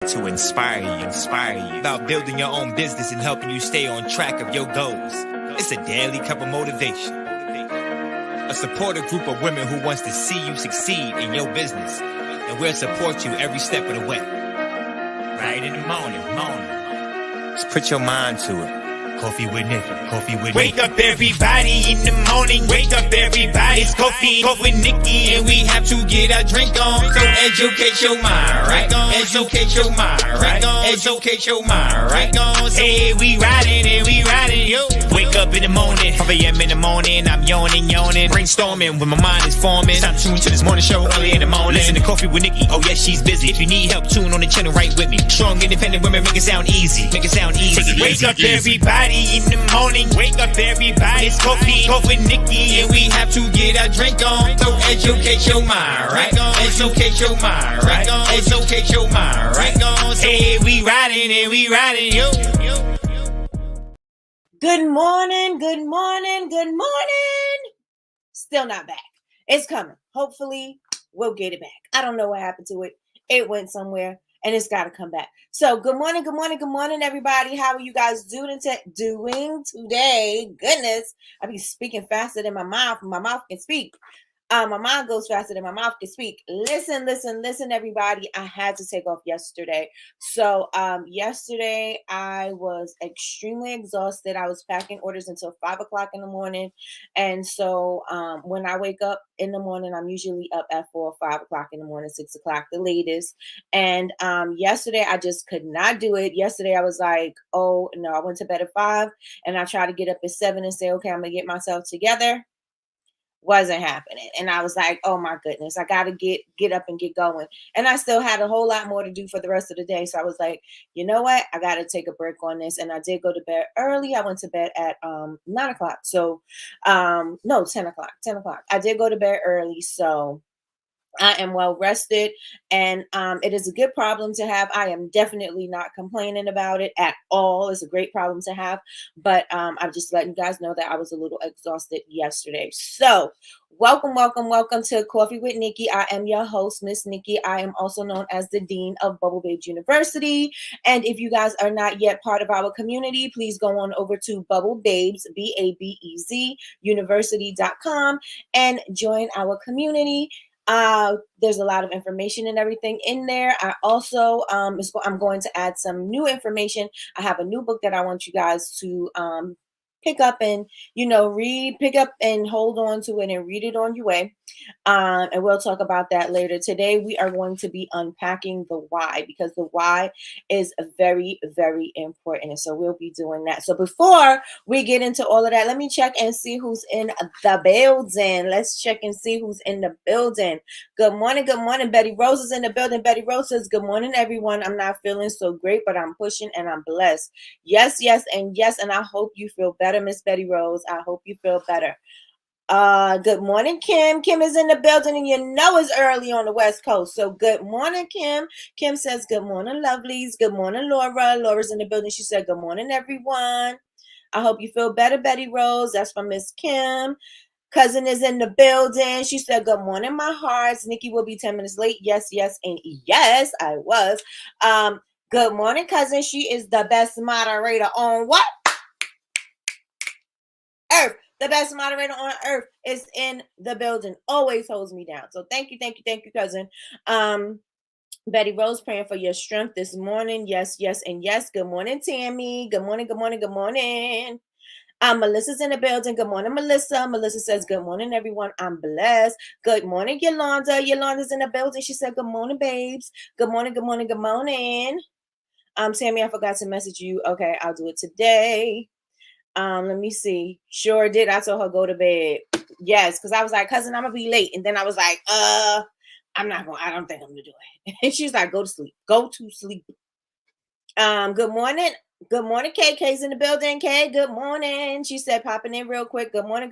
to inspire you about building your own business and helping you stay on track of your goals. It's a daily cup of motivation. A supportive group of women who wants to see you succeed in your business, and we'll support you every step of the way. Right in the morning. Just put your mind to it. Coffee with Nikkie. Wake up everybody in the morning. Wake up everybody. It's coffee with Nikkie, and we have to get our drink on. So educate your mind, right? Educate your mind, right? Educate your mind, right? Hey, we riding, yo. Wake up in the morning, 5 a.m. in the morning. I'm yawning, brainstorming when my mind is forming. Stop tuned to this morning show early in the morning. Listen to Coffee with Nikkie. Oh yes, she's busy. If you need help, tune on the channel right with me. Strong, independent women, make it sound easy. Wake up everybody in the morning. Wake up everybody. It's coffee with Nikkie, and we have to get our drink on. So educate your mind, right? Educate your mind, right? Educate your mind, right? Hey, we riding, yo. Good morning. Still not back. It's coming. Hopefully, we'll get it back. I don't know what happened to it. It went somewhere, and it's got to come back. So, good morning, everybody. How are you guys doing today? Goodness, I be speaking faster than my mouth. My mouth can speak. My mind goes faster than my mouth can speak. Listen, everybody. I had to take off yesterday. So yesterday I was extremely exhausted. I was packing orders until 5 o'clock in the morning. And so when I wake up in the morning, I'm usually up at 4 or 5 o'clock in the morning, 6 o'clock, the latest. And yesterday I just could not do it. Yesterday I was like, oh no, I went to bed at 5 and I tried to get up at 7 and say, okay, I'm gonna get myself together. Wasn't happening. And I was like, oh my goodness, I got to get up and get going. And I still had a whole lot more to do for the rest of the day. So I was like, you know what? I got to take a break on this. And I did go to bed early. I went to bed at 9 o'clock. So, no, 10 o'clock. I did go to bed early. So I am well rested, and it is a good problem to have. I am definitely not complaining about it at all. It's a great problem to have, but I'm just letting you guys know that I was a little exhausted yesterday. So welcome to Coffee with Nikkie. I am your host, Miss Nikkie. I am also known as the Dean of Bubble Babes University. And if you guys are not yet part of our community, please go on over to Bubble Babes, BABEZ, University.com and join our community. There's a lot of information and everything in there. I also, I'm going to add some new information. I have a new book that I want you guys to, pick up and, pick up and hold on to it and read it on your way. And we'll talk about that later. Today, we are going to be unpacking the why, because the why is very, very important. And so we'll be doing that. So before we get into all of that, let me check and see who's in the building. Let's check and see who's in the building. Good morning. Betty Rose is in the building. Betty Rose says, good morning, everyone. I'm not feeling so great, but I'm pushing and I'm blessed. Yes. And I hope you feel better, Miss Betty Rose. I hope you feel better. Good morning, Kim. Kim is in the building, and it's early on the West Coast. So good morning, Kim. Kim says, good morning, lovelies. Good morning, Laura. Laura's in the building. She said, good morning, everyone. I hope you feel better, Betty Rose. That's from Miss Kim. Cousin is in the building. She said, good morning, my hearts. Nikkie will be 10 minutes late. Yes, and yes, I was. Good morning, cousin. She is the best moderator on what? Earth. The best moderator on earth is in the building. Always holds me down. So thank you, cousin. Betty Rose, praying for your strength this morning. Yes, and yes. Good morning, Tammy. Good morning. Melissa's in the building. Good morning, Melissa. Melissa says, good morning, everyone. I'm blessed. Good morning, Yolanda. Yolanda's in the building. She said, good morning, babes. Good morning. Tammy, I forgot to message you. Okay, I'll do it today. Let me see. Sure did. I told her go to bed. Yes, because I was like, cousin, I'm gonna be late. And then I was like, I don't think I'm gonna do it. And she's like, go to sleep. Good morning. Good morning, Kay. Kay's in the building. Kay, good morning. She said, popping in real quick. Good morning.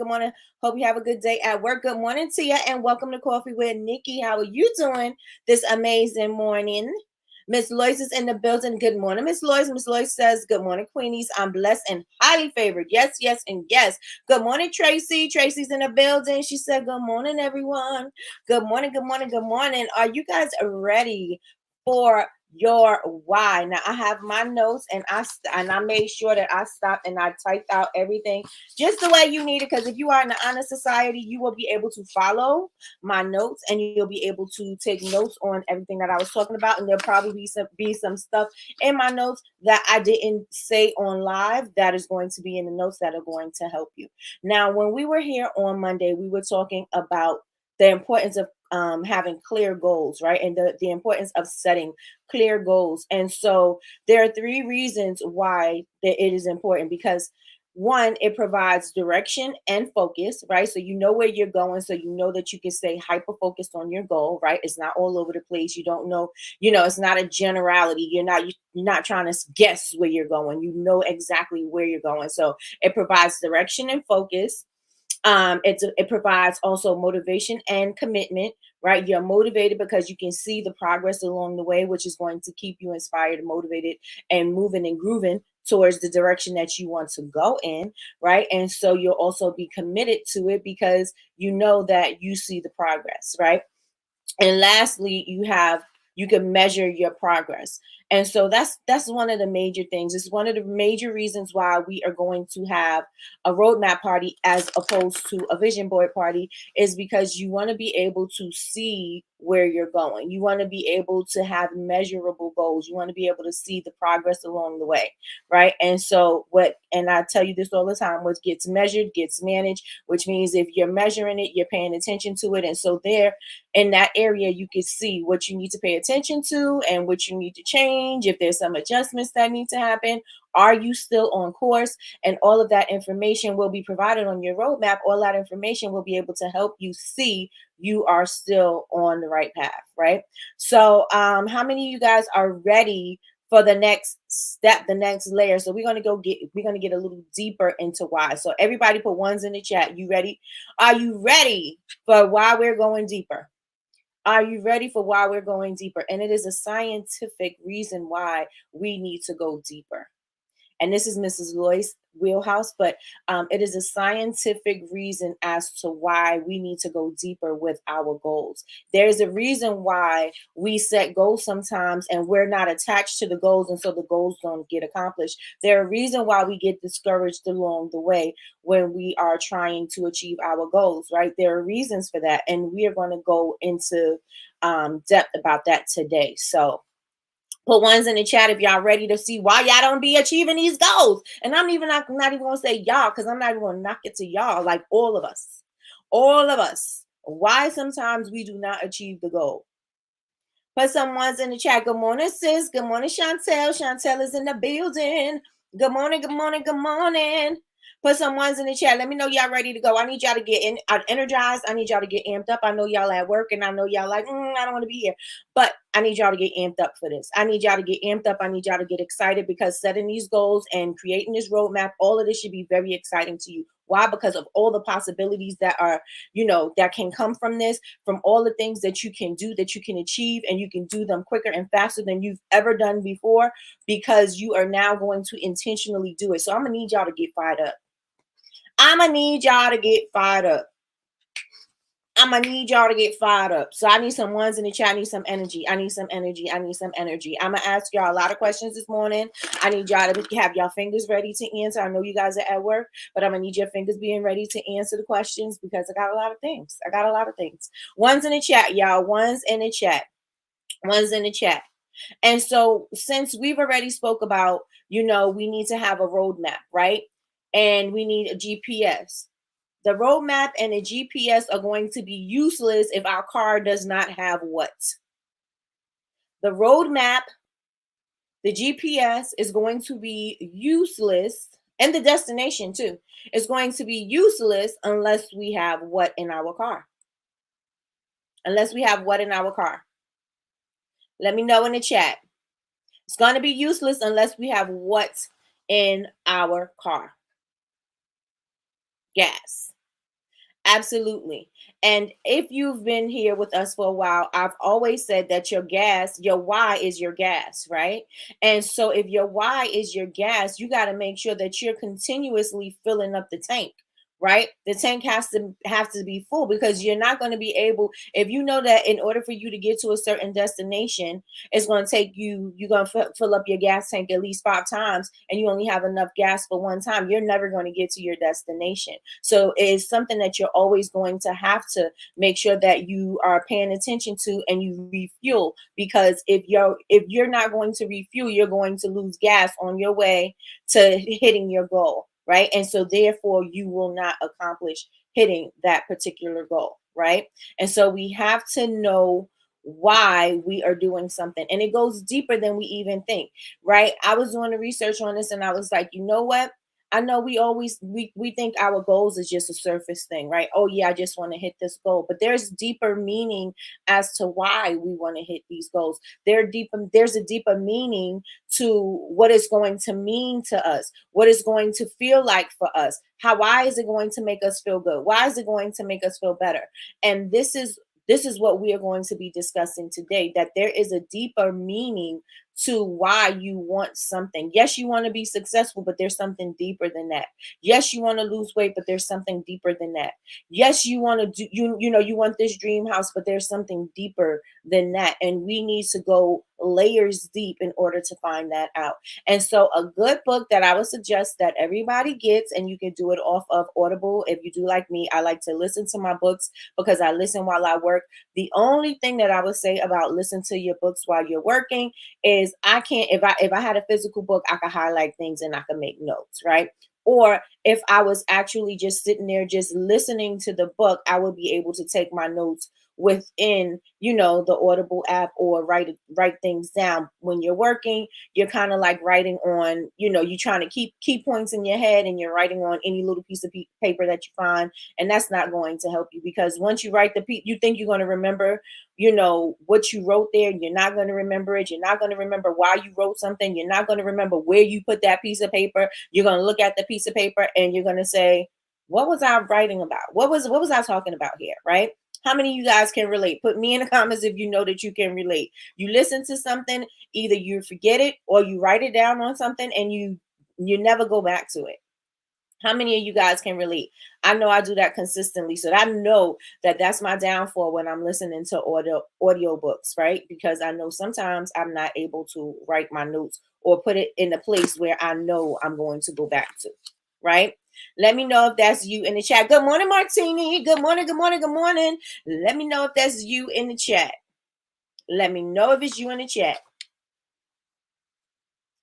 Hope you have a good day at work. Good morning to you, and welcome to Coffee with Nikkie. How are you doing this amazing morning? Miss Lois is in the building. Good morning, Miss Lois. Miss Lois says, good morning, Queenies. I'm blessed and highly favored. Yes, and yes. Good morning, Tracy. Tracy's in the building. She said, good morning, everyone. Good morning. Are you guys ready for your why. Now I have my notes, and I made sure that I stopped and I typed out everything just the way you need it. Because if you are in the honor society, you will be able to follow my notes, and you'll be able to take notes on everything that I was talking about. And there'll probably be some stuff in my notes that I didn't say on live that is going to be in the notes that are going to help you. Now, when we were here on Monday, we were talking about the importance of having clear goals, right? And the importance of setting clear goals. And so there are three reasons why that it is important, because one, it provides direction and focus, right? So you know where you're going, so you know that you can stay hyper focused on your goal, right? It's not all over the place. You don't know, it's not a generality. You're not trying to guess where you're going. You know exactly where you're going. So it provides direction and focus. It provides also motivation and commitment, right? You're motivated because you can see the progress along the way, which is going to keep you inspired and motivated and moving and grooving towards the direction that you want to go in, right? And so you'll also be committed to it because you know that you see the progress, right? And lastly, you can measure your progress. And so that's one of the major things. It's one of the major reasons why we are going to have a roadmap party as opposed to a vision board party, is because you want to be able to see where you're going. You want to be able to have measurable goals. You want to be able to see the progress along the way, right? And so and I tell you this all the time, what gets measured gets managed, which means if you're measuring it, you're paying attention to it. And so there in that area, you can see what you need to pay attention to and what you need to change. If there's some adjustments that need to happen, are you still on course? And all of that information will be provided on your roadmap. All that information will be able to help you see you are still on the right path, right? So how many of you guys are ready for the next step, the next layer? So we're going to get a little deeper into why. So everybody put ones in the chat. You ready? Are you ready for why we're going deeper? Are you ready for why we're going deeper? And it is a scientific reason why we need to go deeper. And this is Mrs. Loy's wheelhouse, but it is a scientific reason as to why we need to go deeper with our goals. There's a reason why we set goals sometimes and we're not attached to the goals, and so the goals don't get accomplished. There's a reason why we get discouraged along the way when we are trying to achieve our goals, right? There are reasons for that, and we are going to go into depth about that today. So put ones in the chat if y'all ready to see why y'all don't be achieving these goals. And I'm not even gonna say y'all, because I'm not even gonna knock it to y'all, like all of us. Why sometimes we do not achieve the goal. Put some ones in the chat. Good morning, sis. Good morning, Chantel. Chantel is in the building. Good morning, good morning, good morning. Put some ones in the chat. Let me know y'all ready to go. I need y'all to get energized. I need y'all to get amped up. I know y'all at work, and I know y'all like, I don't want to be here. But I need y'all to get amped up for this. I need y'all to get amped up. I need y'all to get excited, because setting these goals and creating this roadmap, all of this should be very exciting to you. Why? Because of all the possibilities that are, that can come from this, from all the things that you can do, that you can achieve, and you can do them quicker and faster than you've ever done before, because you are now going to intentionally do it. So I'm going to need y'all to get fired up. I'm going to need y'all to get fired up. So I need some ones in the chat. I need some energy. I'm going to ask y'all a lot of questions this morning. I need y'all to have y'all fingers ready to answer. I know you guys are at work, but I'm going to need your fingers being ready to answer the questions, because I got a lot of things. Ones in the chat, y'all. Ones in the chat. And so since we've already spoke about, we need to have a roadmap, right? And we need a GPS. The roadmap and the GPS are going to be useless if our car does not have what? The roadmap, the GPS is going to be useless, and the destination too is going to be useless unless we have what in our car. Let me know in the chat. It's going to be useless unless we have what in our car. Gas. Absolutely. And if you've been here with us for a while, I've always said that your why is your gas, right? And so if your why is your gas, you got to make sure that you're continuously filling up the tank, right? The tank has to be full, because you're not going to be able, if you know that in order for you to get to a certain destination, it's going to take you, you're going to fill up your gas tank at least 5 times, and you only have enough gas for one time, you're never going to get to your destination. So it's something that you're always going to have to make sure that you are paying attention to, and you refuel, because if you're not going to refuel, you're going to lose gas on your way to hitting your goal, right? And so therefore you will not accomplish hitting that particular goal, right? And so we have to know why we are doing something, and it goes deeper than we even think, right? I was doing the research on this, and I was like, you know what, I know we think our goals is just a surface thing, right? Oh yeah, I just want to hit this goal, but there's deeper meaning as to why we want to hit these goals. There's a deeper meaning to what it's going to mean to us, what it's going to feel like for us. Why is it going to make us feel good? Why is it going to make us feel better? And this is what we are going to be discussing today, that there is a deeper meaning to why you want something. Yes, you want to be successful, but there's something deeper than that. Yes, you want to lose weight, but there's something deeper than that. Yes, you want to do, you want this dream house, but there's something deeper than that. And we need to go layers deep in order to find that out. And so a good book that I would suggest that everybody gets, and you can do it off of Audible. If you do like me, I like to listen to my books because I listen while I work. The only thing that I would say about listen to your books while you're working is I can't, if I had a physical book, I could highlight things and I could make notes, right? Or if I was actually just sitting there just listening to the book, I would be able to take my notes within, the Audible app, or write things down. When you're working, you're kind of like writing on, you're trying to keep key points in your head, and you're writing on any little piece of paper that you find, and that's not going to help you, because once you write you think you're going to remember what you wrote there. You're not going to remember it. You're not going to remember why you wrote something. You're not going to remember where you put that piece of paper. You're going to look at the piece of paper and you're going to say, what was I writing about? What was I talking about here, right? How many of you guys can relate? Put me in the comments if you know that you can relate. You listen to something, either you forget it or you write it down on something, and you never go back to it. How many of you guys can relate? I know I do that consistently. So I know that that's my downfall when I'm listening to audio books, right? Because I know sometimes I'm not able to write my notes or put it in a place where I know I'm going to go back to, right? Let me know if that's you in the chat. Good morning, Martini. Good morning, good morning, good morning. Let me know if that's you in the chat. Let me know if it's you in the chat.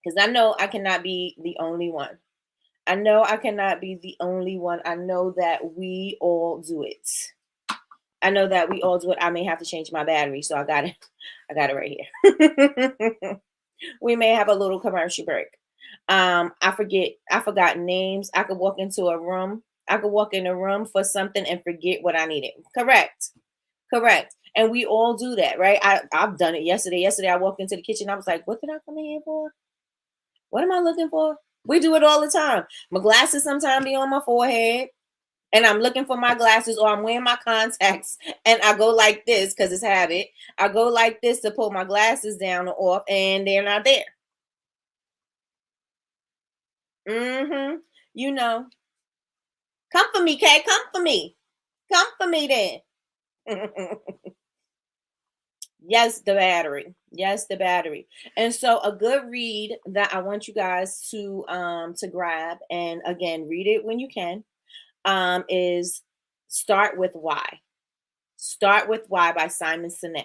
Because I know I cannot be the only one. I know I cannot be the only one. I know that we all do it. I know that we all do it. I may have to change my battery, so I got it. I got it right here. We may have a little commercial break. I forgot names. I could walk into a room. I could walk in a room for something and forget what I needed. Correct. And we all do that, right? I've done it yesterday. Yesterday I walked into the kitchen. I was like, what did I come in here for? What am I looking for? We do it all the time. My glasses sometimes be on my forehead, and I'm looking for my glasses, or I'm wearing my contacts, and I go like this because it's habit. I go like this to pull my glasses down or off, and they're not there. Come for me, Kay. Come for me. Come for me then. Yes, the battery. And so a good read that I want you guys to grab, and again, read it when you can, is Start With Why. Start With Why by Simon Sinek.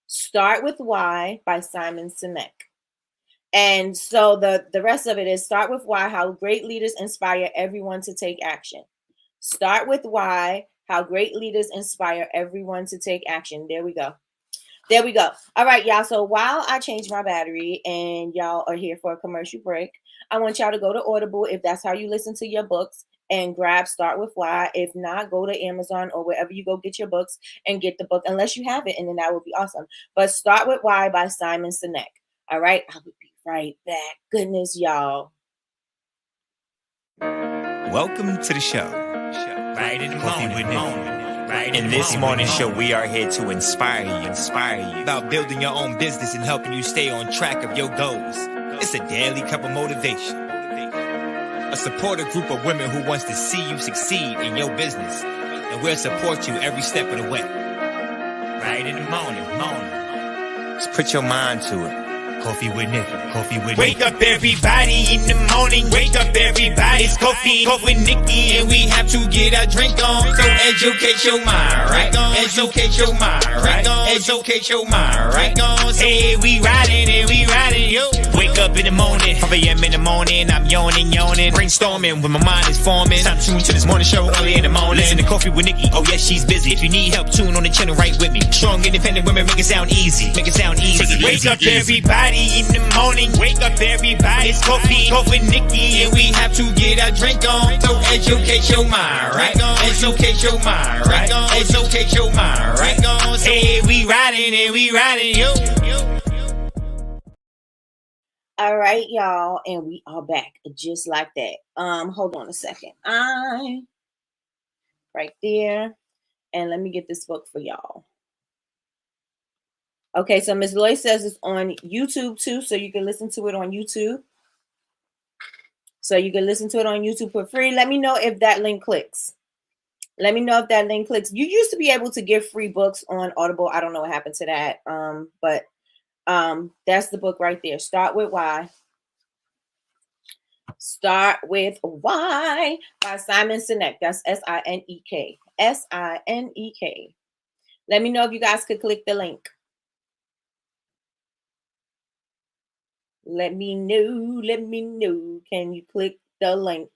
Start With Why by Simon Sinek. And so the rest of it is Start With Why, how great leaders inspire everyone to take action. Start with why, how great leaders inspire everyone to take action. There we go. All right, y'all. So while I change my battery and y'all are here for a commercial break, I want y'all to go to Audible, if that's how you listen to your books, and grab Start With Why. If not, go to Amazon or wherever you go get your books and get the book, unless you have it, and then that would be awesome. But Start With Why by Simon Sinek. All right, I will be right back. Goodness, y'all. Welcome to the show. Right in the morning. In this morning show, we are here to inspire you about building your own business and helping you stay on track of your goals. It's a daily cup of motivation. A supportive group of women who wants to see you succeed in your business. And we'll support you every step of the way. Right in the morning. Just put your mind to it. Coffee with Nikki. Wake up everybody in the morning. Wake up everybody. It's coffee with Nikki, and we have to get our drink on. So educate your mind, right? Educate your mind, right? Educate your mind, right? Hey, we riding, yo. Wake up in the morning, 5 a.m. in the morning. I'm yawning, brainstorming when my mind is forming. Time to tune to this morning show early in the morning. Listen to Coffee with Nikki. Oh yes, she's busy. If you need help, tune on the channel right with me. Strong, independent women make it sound easy. Wake up everybody in the morning. Wake up everybody. It's coffee with Nikki, and we have to get our drink on. So educate your mind, right? Educate your mind, right? Educate your mind, right? Hey, we riding, yo. All right, y'all, and we are back just like that. Hold on a second. I right there, and let me get this book for y'all. Okay, so Ms. Lloyd says it's on YouTube too, so you can listen to it on YouTube. For free. Let me know if that link clicks. You used to be able to give free books on Audible. I don't know what happened to that. But that's the book right there. Start with Why by Simon Sinek. That's Sinek. Sinek. Let me know if you guys could click the link. Let me know. Can you click the link?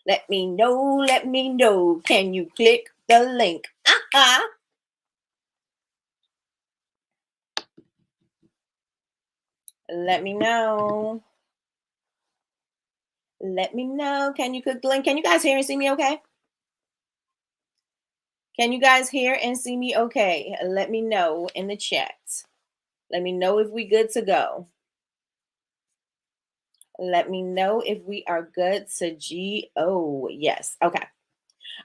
Let me know. Can you click the link? Let me know. Can you click the link? Can you guys hear and see me okay? Let me know in the chat. Let me know if we good to go. Let me know if we are good to go. Yes. Okay.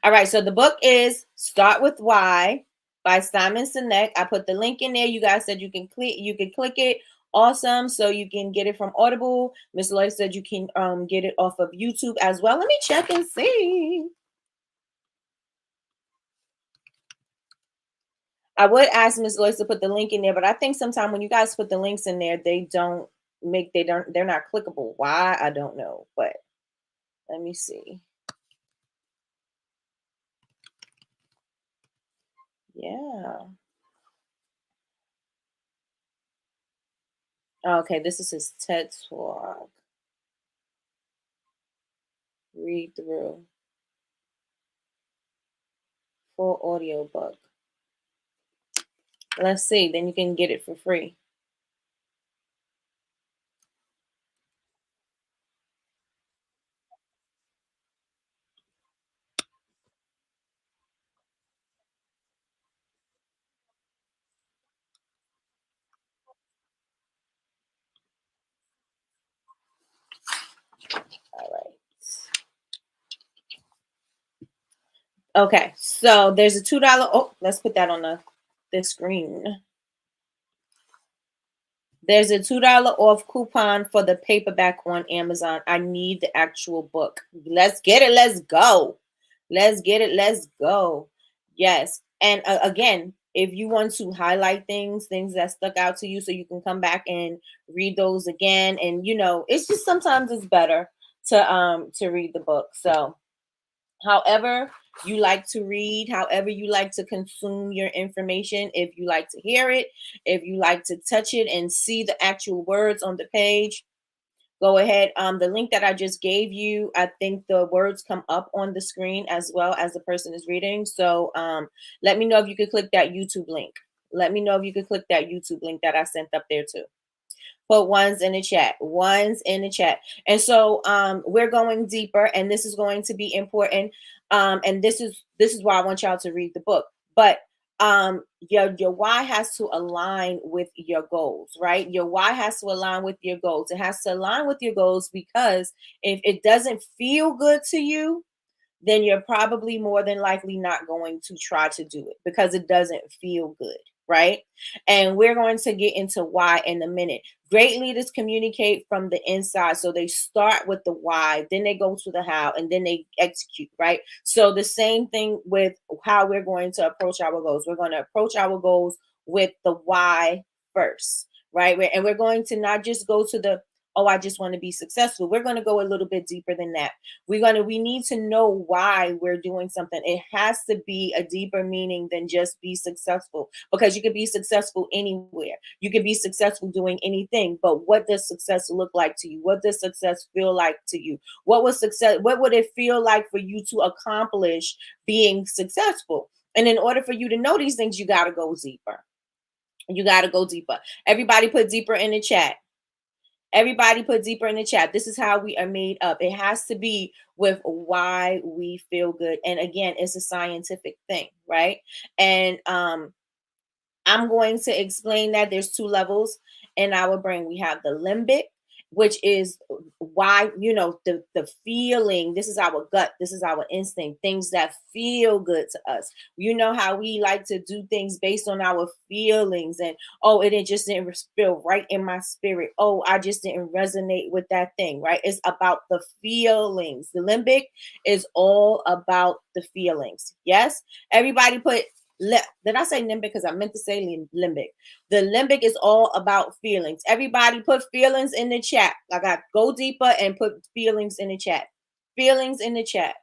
All right. So the book is Start With Why by Simon Sinek. I put the link in there. You guys said you can click it. Awesome. So you can get it from Audible. Miss Lloyd said you can get it off of YouTube as well. Let me check and see. I would ask Miss Lloyd to put the link in there, but I think sometimes when you guys put the links in there, they're not clickable. Why? I don't know, but let me see. Yeah. Okay, this is his TED Talk. Read through. Full audio book. Let's see. Then you can get it for free. All right. Okay, so there's a $2. Oh, let's put that on the screen. There's a $2 off coupon for the paperback on Amazon. I need the actual book. Let's get it. Let's go. Let's go. Yes. And again, if you want to highlight things that stuck out to you, so you can come back and read those again. And it's just sometimes it's better to read the book. So however you like to read, however you like to consume your information, if you like to hear it, if you like to touch it and see the actual words on the page, go ahead. The link that I just gave you, I think the words come up on the screen as well as the person is reading. So let me know if you could click that YouTube link. That I sent up there too. Put ones in the chat. And so we're going deeper, and this is going to be important. And this is why I want y'all to read the book. But your why has to align with your goals, right? Your why has to align with your goals. It has to align with your goals, because if it doesn't feel good to you, then you're probably more than likely not going to try to do it, because it doesn't feel good. right? And we're going to get into why in a minute. Great leaders communicate from the inside. So they start with the why, then they go to the how, and then they execute, right? So the same thing with how we're going to approach our goals. We're going to approach our goals with the why first, right? And we're going to not just go to the, oh, I just want to be successful. We're going to go a little bit deeper than that. We need to know why we're doing something. It has to be a deeper meaning than just be successful, because you could be successful anywhere. You could be successful doing anything, but what does success look like to you? What does success feel like to you? What would it feel like for you to accomplish being successful? And in order for you to know these things, you got to go deeper. You got to go deeper. Everybody put deeper in the chat. Everybody put deeper in the chat. This is how we are made up. It has to be with why we feel good. And again, it's a scientific thing, right? And I'm going to explain that there's two levels in our brain. We have the limbic, which is why, the feeling. This is our gut. This is our instinct, things that feel good to us. You know how we like to do things based on our feelings, and oh, just didn't feel right in my spirit. Oh, I just didn't resonate with that thing, right? It's about the feelings. The limbic is all about the feelings. Yes, everybody put did I say limbic? Because I meant to say limbic. The limbic is all about feelings. Everybody put feelings in the chat. I got go deeper and put feelings in the chat. Feelings in the chat.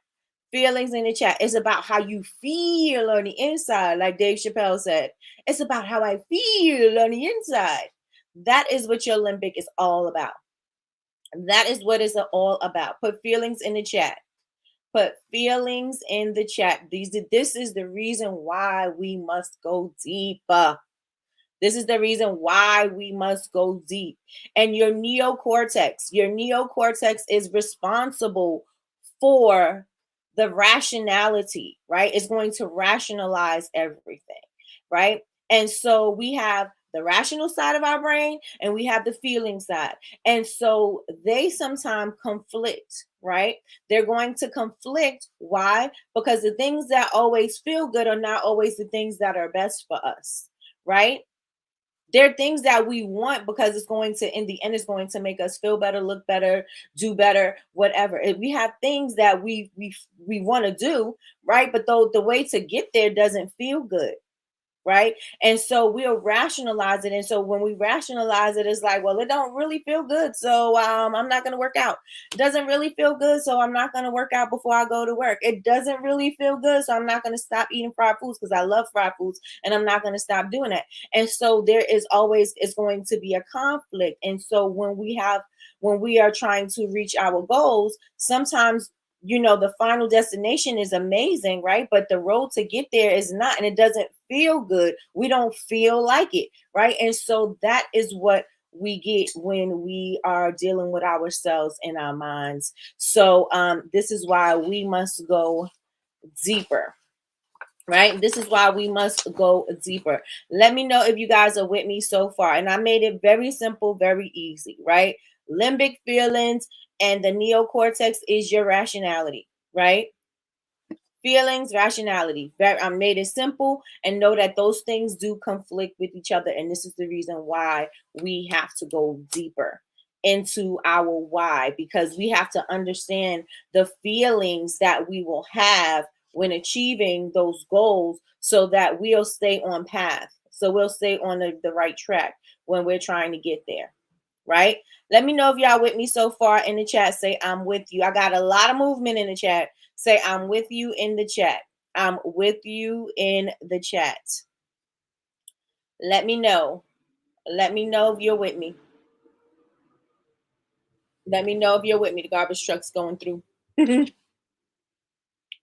Feelings in the chat. It's about how you feel on the inside, like Dave Chappelle said. It's about how I feel on the inside. That is what your limbic is all about. That is what it's all about. Put feelings in the chat. Put feelings in the chat. This is the reason why we must go deeper. This is the reason why we must go deep. And your neocortex is responsible for the rationality, right? It's going to rationalize everything, right? And so we have the rational side of our brain and we have the feeling side. And so they sometimes conflict, right? They're going to conflict. Why? Because the things that always feel good are not always the things that are best for us, right? There are things that we want because it's going to, in the end, it's going to make us feel better, look better, do better, whatever. If we have things that we want to do, right? But though the way to get there doesn't feel good, right? And so we'll rationalize it. And so when we rationalize it, it's like, well, it don't really feel good, so I'm not going to work out. It doesn't really feel good, so I'm not going to work out before I go to work. It doesn't really feel good, so I'm not going to stop eating fried foods because I love fried foods, and I'm not going to stop doing that. And so there is always, it's going to be a conflict. And so when we are trying to reach our goals, sometimes the final destination is amazing, right? But the road to get there is not, and it doesn't feel good. We don't feel like it, right? And so that is what we get when we are dealing with ourselves and our minds. So this is why we must go deeper. Right? This is why we must go deeper. Let me know if you guys are with me so far. And I made it very simple, very easy, right? Limbic feelings and the neocortex is your rationality, right? Feelings, rationality. I made it simple, and know that those things do conflict with each other. And this is the reason why we have to go deeper into our why, because we have to understand the feelings that we will have when achieving those goals so that we'll stay on path. So we'll stay on the right track when we're trying to get there, right? Let me know if y'all with me so far in the chat. Say, I'm with you. I got a lot of movement in the chat. Say, I'm with you in the chat. I'm with you in the chat. Let me know. Let me know if you're with me. Let me know if you're with me. The garbage truck's going through.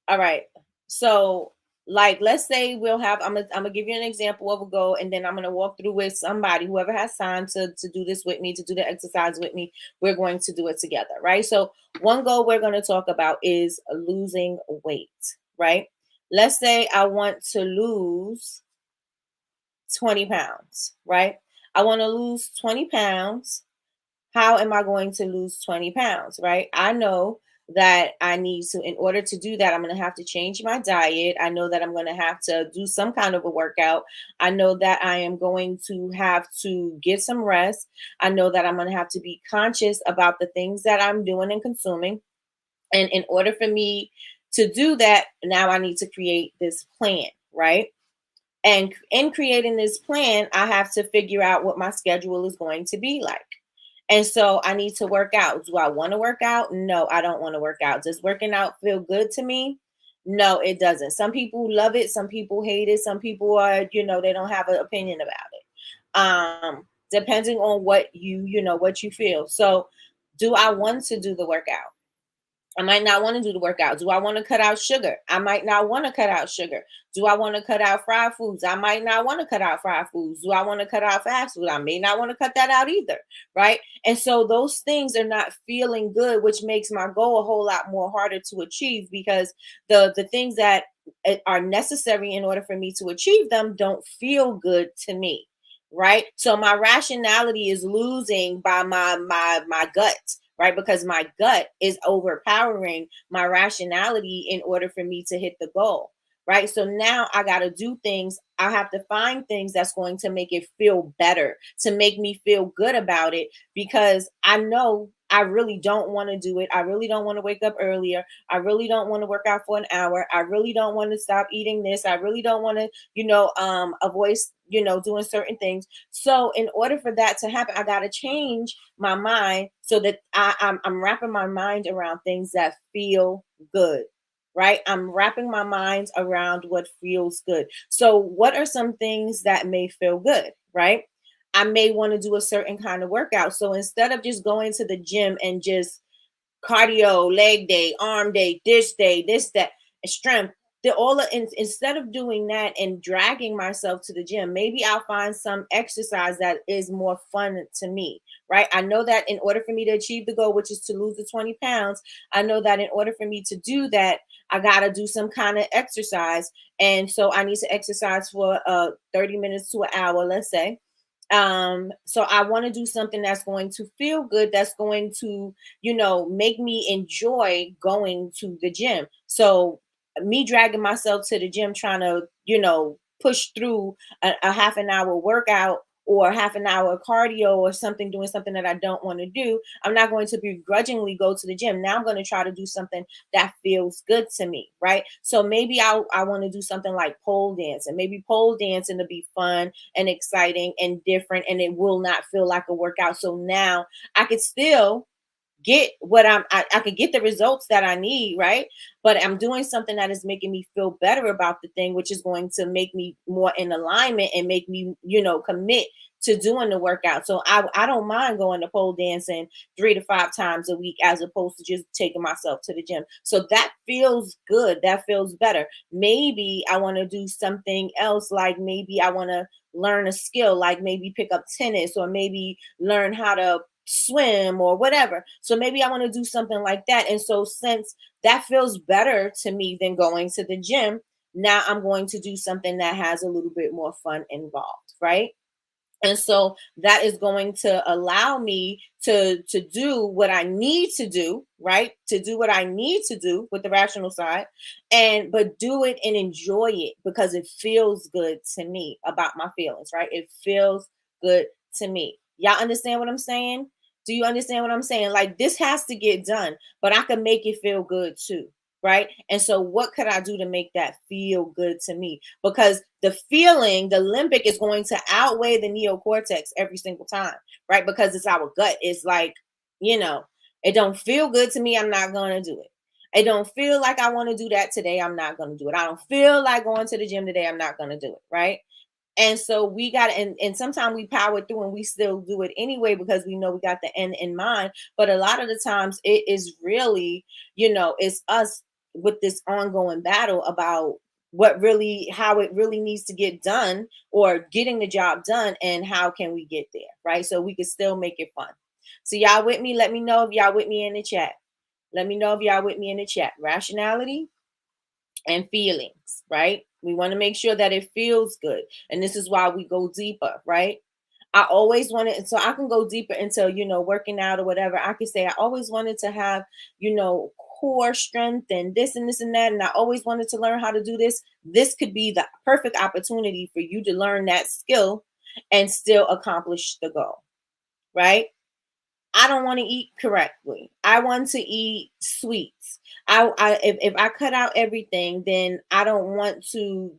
All right. So, like, let's say we'll have, I'm gonna give you an example of a goal, and then I'm gonna walk through with somebody, whoever has time to do this with me, to do the exercise with me. We're going to do it together, right? So one goal we're going to talk about is losing weight, right? Let's say I want to lose 20 pounds, right? I want to lose 20 pounds. How am I going to lose 20 pounds, right? I know that I need to, in order to do that, I'm going to have to change my diet. I know that I'm going to have to do some kind of a workout. I know that I am going to have to get some rest. I know that I'm going to have to be conscious about the things that I'm doing and consuming. And in order for me to do that, now I need to create this plan, right? And in creating this plan, I have to figure out what my schedule is going to be like. And so I need to work out. Do I want to work out? No, I don't want to work out. Does working out feel good to me? No, it doesn't. Some people love it. Some people hate it. Some people are, they don't have an opinion about it. Depending on what what you feel. So do I want to do the workout? I might not want to do the workout. Do I want to cut out sugar? I might not want to cut out sugar. Do I want to cut out fried foods? I might not want to cut out fried foods. Do I want to cut out fast food? I may not want to cut that out either. Right. And so those things are not feeling good, which makes my goal a whole lot more harder to achieve, because the things that are necessary in order for me to achieve them don't feel good to me. Right. So my rationality is losing by my gut, right? Because my gut is overpowering my rationality in order for me to hit the goal, right? So now I got to do things. I have to find things that's going to make it feel better, to make me feel good about it, because I know I really don't want to do it. I really don't want to wake up earlier. I really don't want to work out for an hour. I really don't want to stop eating this. I really don't want to, avoid, doing certain things. So in order for that to happen, I got to change my mind so that I'm wrapping my mind around things that feel good, right? I'm wrapping my mind around what feels good. So what are some things that may feel good, right? I may want to do a certain kind of workout. So instead of just going to the gym and just cardio, leg day, arm day, this, that, and strength. Instead of doing that and dragging myself to the gym, maybe I'll find some exercise that is more fun to me, right? I know that in order for me to achieve the goal, which is to lose the 20 pounds, I know that in order for me to do that, I got to do some kind of exercise. And so I need to exercise for 30 minutes to an hour, let's say. So I want to do something that's going to feel good, that's going to make me enjoy going to the gym. So me dragging myself to the gym, trying to push through a half an hour workout or half an hour cardio or something, doing something that I don't want to do, I'm not going to begrudgingly go to the gym. Now I'm going to try to do something that feels good to me, right? So maybe I want to do something like pole dancing. Maybe pole dancing to be fun and exciting and different, and it will not feel like a workout. So now I could still get what I could get the results that I need, right? But I'm doing something that is making me feel better about the thing, which is going to make me more in alignment and make me, commit to doing the workout. So I don't mind going to pole dancing 3 to 5 times a week, as opposed to just taking myself to the gym. So that feels good. That feels better. Maybe I want to do something else, like maybe I want to learn a skill, like maybe pick up tennis, or maybe learn how to swim or whatever. So maybe I want to do something like that. And so since that feels better to me than going to the gym, now I'm going to do something that has a little bit more fun involved, right? And so that is going to allow me to do what I need to do, right? To do what I need to do with the rational side, but do it and enjoy it, because it feels good to me about my feelings, right? It feels good to me. Y'all understand what I'm saying? Do you understand what I'm saying? Like, this has to get done, but I can make it feel good too, right? And so what could I do to make that feel good to me? Because the feeling, the limbic, is going to outweigh the neocortex every single time, right? Because it's our gut. It's like, it don't feel good to me, I'm not going to do it. It don't feel like I want to do that today, I'm not going to do it. I don't feel like going to the gym today, I'm not going to do it, right? And so we got to, and sometimes we power through and we still do it anyway, because we know we got the end in mind. But a lot of the times it is really, it's us with this ongoing battle about how it really needs to get done, or getting the job done, and how can we get there, right? So we can still make it fun. So y'all with me? Let me know if y'all with me in the chat. Let me know if y'all with me in the chat. Rationality and feelings, right? We want to make sure that it feels good. And this is why we go deeper, right? I always wanted, so I can go deeper into, working out or whatever. I could say I always wanted to have, core strength and this and this and that, and I always wanted to learn how to do this. This could be the perfect opportunity for you to learn that skill and still accomplish the goal, right? I don't want to eat correctly. I want to eat sweets. If I cut out everything, then I don't want to,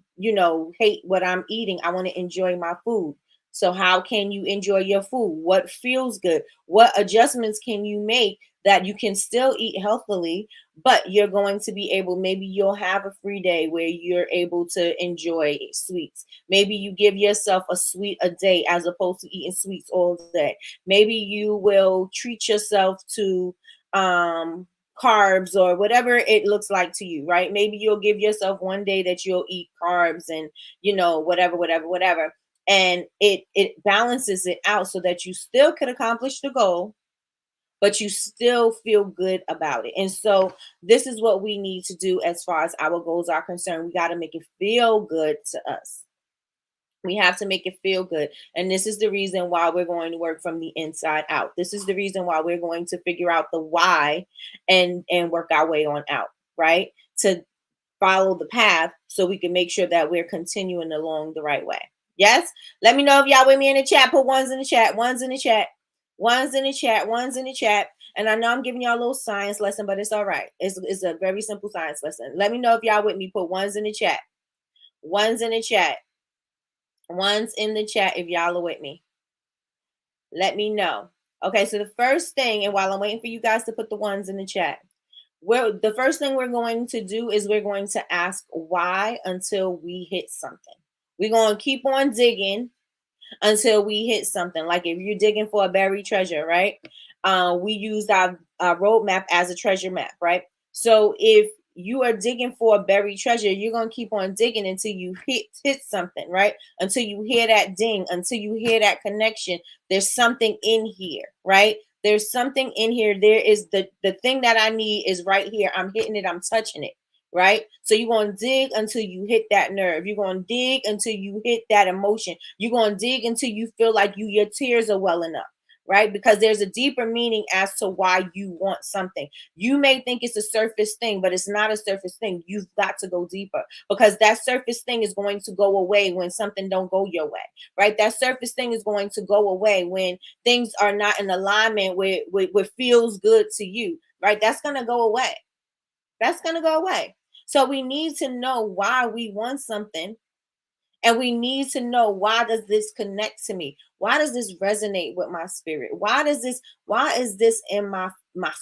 hate what I'm eating. I want to enjoy my food. So how can you enjoy your food? What feels good? What adjustments can you make that you can still eat healthily, but you're going to be able, maybe you'll have a free day where you're able to enjoy sweets. Maybe you give yourself a sweet a day as opposed to eating sweets all day. Maybe you will treat yourself to carbs or whatever it looks like to you, right? Maybe you'll give yourself one day that you'll eat carbs and whatever. And it balances it out so that you still can accomplish the goal, but you still feel good about it. And so this is what we need to do as far as our goals are concerned. We got to make it feel good to us. We have to make it feel good. And this is the reason why we're going to work from the inside out. This is the reason why we're going to figure out the why and work our way on out, right? To follow the path so we can make sure that we're continuing along the right way. Yes? Let me know if y'all with me in the chat. Put ones in the chat. Ones in the chat. Ones in the chat. Ones in the chat. And I know I'm giving y'all a little science lesson, but it's all right. It's a very simple science lesson. Let me know if y'all with me. Put ones in the chat. Ones in the chat. Ones in the chat if y'all are with me. Let me know. Okay, so the first thing, and while I'm waiting for you guys to put the ones in the chat, the first thing we're going to do is we're going to ask why until we hit something. We're going to keep on digging until we hit something. Like if you're digging for a buried treasure, right? We used our roadmap as a treasure map, right? So if you are digging for a buried treasure, you're going to keep on digging until you hit something, right? Until you hear that ding, until you hear that connection. There's something in here, right? There's something in here. There is the thing that I need is right here. I'm hitting it. I'm touching it, right? So you're going to dig until you hit that nerve. You're going to dig until you hit that emotion. You're going to dig until you feel like your tears are welling up, right? Because there's a deeper meaning as to why you want something. You may think it's a surface thing, but it's not a surface thing. You've got to go deeper because that surface thing is going to go away when something don't go your way, right? That surface thing is going to go away when things are not in alignment with what feels good to you, right? That's going to go away. That's going to go away. So we need to know why we want something. And we need to know, why does this connect to me? Why does this resonate with my spirit? Why is this in my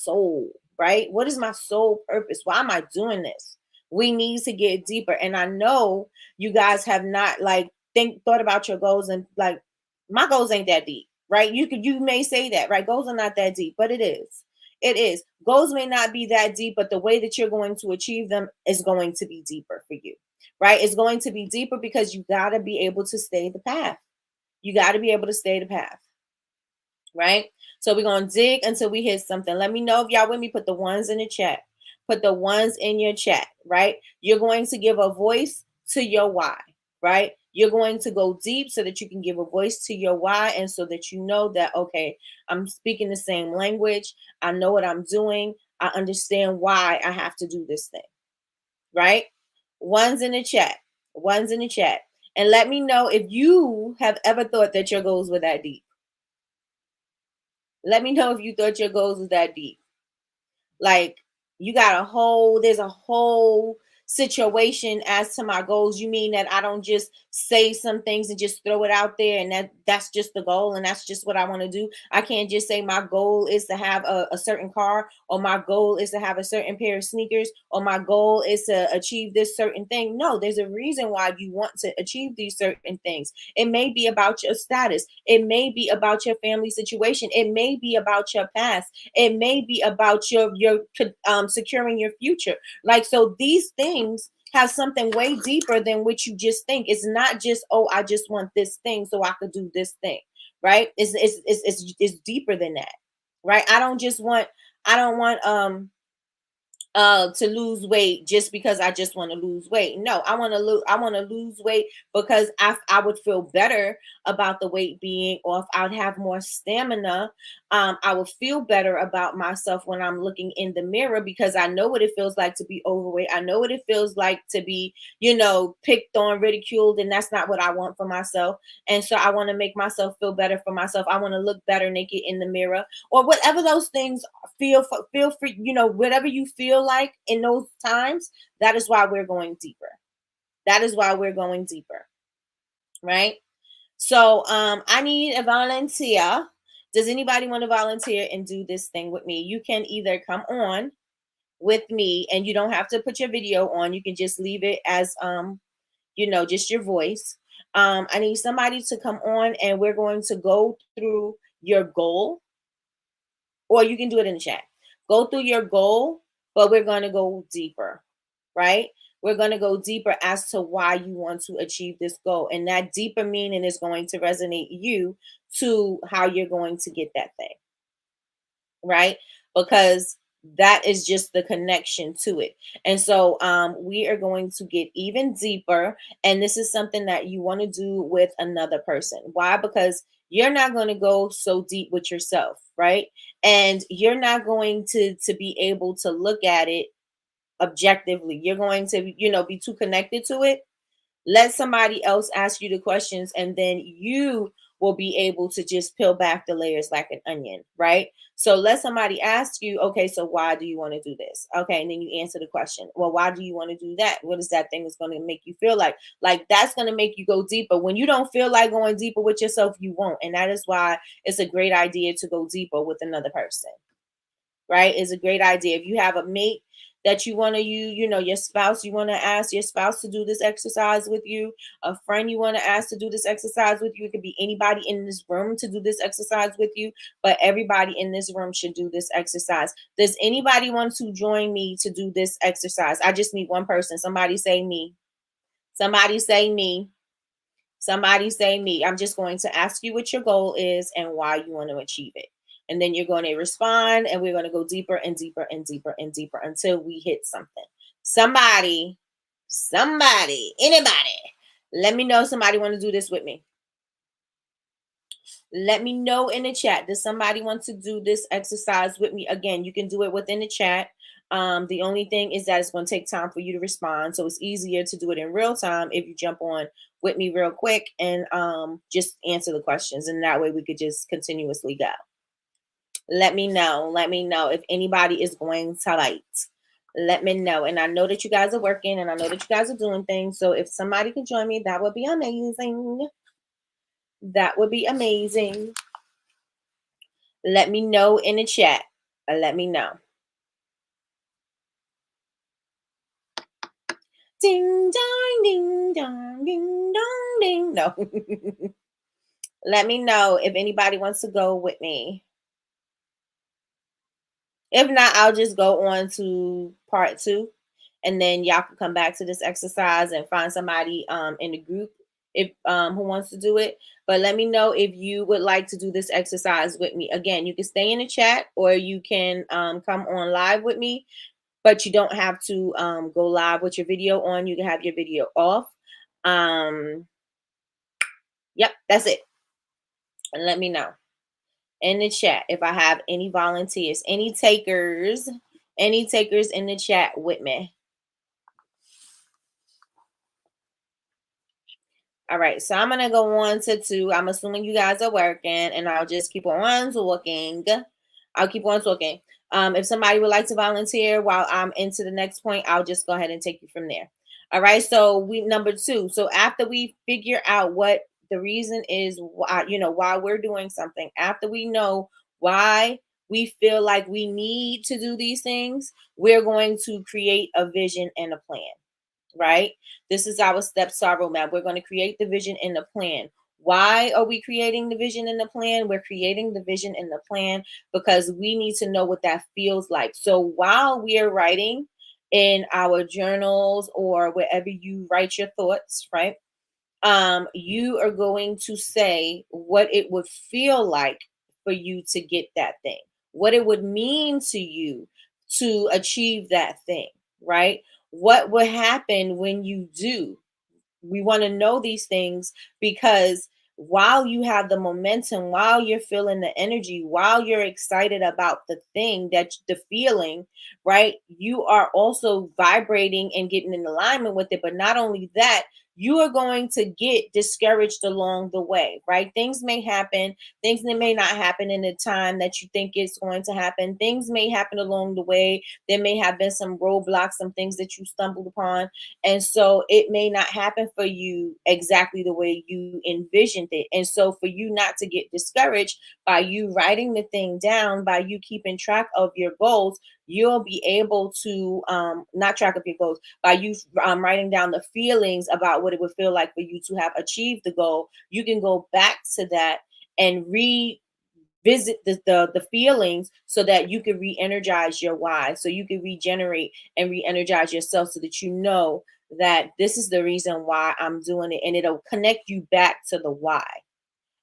soul, right? What is my soul purpose? Why am I doing this? We need to get deeper. And I know you guys have not thought about your goals and my goals ain't that deep, right? You may say that, right? Goals are not that deep, but it is. It is. Goals may not be that deep, but the way that you're going to achieve them is going to be deeper for you, right? It's going to be deeper because you got to be able to stay the path. You got to be able to stay the path, right? So we're going to dig until we hit something. Let me know if y'all with me. Put the ones in the chat. Put the ones in your chat, right? You're going to give a voice to your why, right? You're going to go deep so that you can give a voice to your why, and so that you know that, okay, I'm speaking the same language. I know what I'm doing. I understand why I have to do this thing, right? Ones in the chat. Ones in the chat. And let me know if you have ever thought that your goals were that deep. Let me know if you thought your goals was that deep. Like there's a whole situation as to my goals. You mean that I don't just say some things and just throw it out there and that's just the goal and that's just what I want to do? I can't just say my goal is to have a certain car, or my goal is to have a certain pair of sneakers, or my goal is to achieve this certain thing. No, there's a reason why you want to achieve these certain things. It may be about your status. It may be about your family situation. It may be about your past. It may be about your securing your future. So these things have something way deeper than what you just think. It's not just, oh, I just want this thing so I could do this thing, right? It's deeper than that, right? I don't want to lose weight just because I just want to lose weight. No, I want to lose weight because I would feel better about the weight being off. I'd have more stamina. I would feel better about myself when I'm looking in the mirror because I know what it feels like to be overweight. I know what it feels like to be, picked on, ridiculed, and that's not what I want for myself. And so I want to make myself feel better for myself. I want to look better naked in the mirror or whatever those things feel free, whatever you feel like in those times. That is why we're going deeper. That is why we're going deeper. Right? So I need a volunteer. Does anybody want to volunteer and do this thing with me? You can either come on with me and you don't have to put your video on. You can just leave it as just your voice. I need somebody to come on and we're going to go through your goal, or you can do it in the chat. Go through your goal, but we're going to go deeper, right? We're going to go deeper as to why you want to achieve this goal. And that deeper meaning is going to resonate you to how you're going to get that thing, right? Because that is just the connection to it. And so we are going to get even deeper. And this is something that you want to do with another person. Why? Because you're not going to go so deep with yourself, right? And you're not going to be able to look at it objectively. You're going to, be too connected to it. Let somebody else ask you the questions, and then you will be able to just peel back the layers like an onion, right? So let somebody ask you, okay, so why do you want to do this? Okay, and then you answer the question. Well, why do you want to do that? What is that thing that's going to make you feel like? Like that's going to make you go deeper. When you don't feel like going deeper with yourself, you won't. And that is why it's a great idea to go deeper with another person, right? It's a great idea. If you have a mate that you want to use, your spouse, you want to ask your spouse to do this exercise with you, a friend you want to ask to do this exercise with you. It could be anybody in this room to do this exercise with you, but everybody in this room should do this exercise. Does anybody want to join me to do this exercise? I just need one person. Somebody say me. Somebody say me. Somebody say me. I'm just going to ask you what your goal is and why you want to achieve it. And then you're going to respond, and we're going to go deeper and deeper and deeper and deeper until we hit something. Somebody, anybody, let me know somebody want to do this with me. Let me know in the chat. Does somebody want to do this exercise with me? Again, you can do it within the chat. The only thing is that it's going to take time for you to respond. So it's easier to do it in real time if you jump on with me real quick and just answer the questions. And that way we could just continuously go. Let me know. Let me know if anybody is going to write. Let me know. And I know that you guys are working and I know that you guys are doing things. So if somebody could join me, that would be amazing. That would be amazing. Let me know in the chat. Let me know. Ding dong, ding dong, ding dong, ding. No. Let me know if anybody wants to go with me. If not, I'll just go on to part 2. And then y'all can come back to this exercise and find somebody in the group if who wants to do it. But let me know if you would like to do this exercise with me. Again, you can stay in the chat or you can come on live with me, but you don't have to go live with your video on. You can have your video off. Yep, that's it. And let me know in the chat if I have any volunteers, any takers in the chat with me. All right, so I'm going to go on to 2. I'm assuming you guys are working, and I'll just keep on talking. I'll keep on talking. If somebody would like to volunteer while I'm into the next point, I'll just go ahead and take you from there. All right, so number 2. So after we figure out what the reason is, why we're doing something, after we know why we feel like we need to do these things, we're going to create a vision and a plan. Right? This is our steps to our roadmap. We're going to create the vision and the plan. Why are we creating the vision and the plan? We're creating the vision and the plan because we need to know what that feels like. So while we are writing in our journals or wherever you write your thoughts, right? You are going to say what it would feel like for you to get that thing, what it would mean to you to achieve that thing, right? What will happen when you do? We want to know these things because while you have the momentum, while you're feeling the energy, while you're excited about the thing, that the feeling, right, you are also vibrating and getting in alignment with it. But not only that, you are going to get discouraged along the way, right? Things may happen, things that may not happen in the time that you think it's going to happen. Things may happen along the way. There may have been some roadblocks, some things that you stumbled upon, and so it may not happen for you exactly the way you envisioned it. And so for you not to get discouraged, by you writing the thing down, by you keeping track of your goals, you'll be able to not track of your goals, by you writing down the feelings about what it would feel like for you to have achieved the goal. You can go back to that and visit the feelings so that you can re-energize your why, so you can regenerate and re-energize yourself, so that you know that this is the reason why I'm doing it, and it'll connect you back to the why.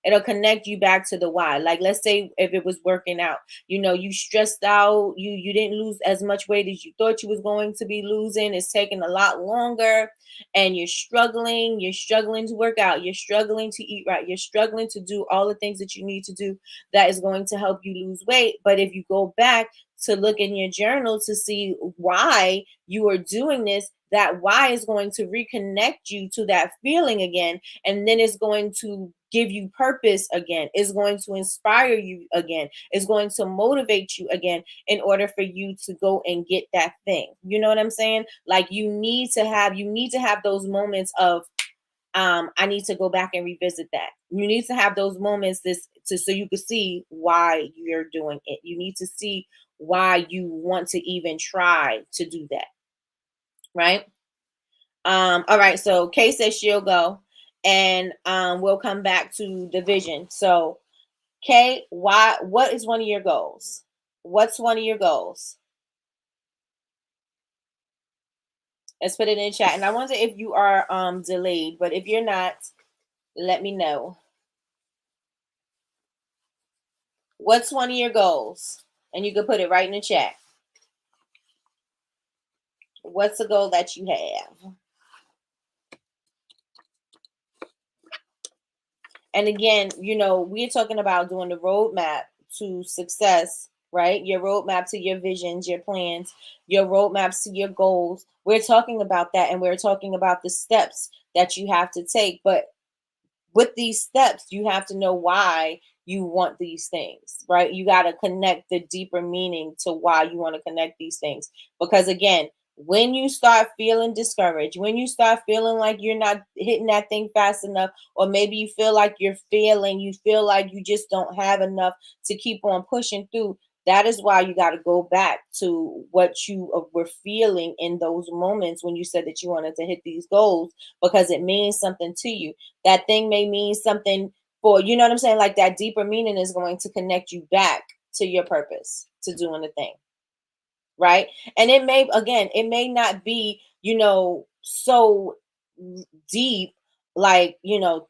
It'll connect you back to the why. Like, let's say if it was working out, you stressed out, you didn't lose as much weight as you thought you was going to be losing. It's taking a lot longer, and you're struggling to work out, you're struggling to eat right, you're struggling to do all the things that you need to do that is going to help you lose weight. But if you go back to look in your journal to see why you are doing this, that why is going to reconnect you to that feeling again, and then it's going to give you purpose again. It's going to inspire you again. It's going to motivate you again in order for you to go and get that thing. You know what I'm saying? Like, you need to have those moments of I need to go back and revisit that. You need to have those moments so you can see why you're doing it. You need to see why you want to even try to do that, right? All right, so Kay says she'll go, and we'll come back to the vision. So, Kay, what is one of your goals? What's one of your goals? Let's put it in chat. And I wonder if you are delayed, but if you're not, let me know. What's one of your goals? And you can put it right in the chat. What's a goal that you have? And again, we're talking about doing the roadmap to success, right? Your roadmap to your visions, your plans, your roadmaps to your goals. We're talking about that, and we're talking about the steps that you have to take. But with these steps, you have to know why you want these things, right? You got to connect the deeper meaning to why you want to connect these things. Because again, when you start feeling discouraged, when you start feeling like you're not hitting that thing fast enough, or maybe you feel like you're failing, you feel like you just don't have enough to keep on pushing through, that is why you got to go back to what you were feeling in those moments when you said that you wanted to hit these goals, because it means something to you. That thing may mean something for, you know what I'm saying? Like, that deeper meaning is going to connect you back to your purpose, to doing the thing, right? And it may not be, so deep, like,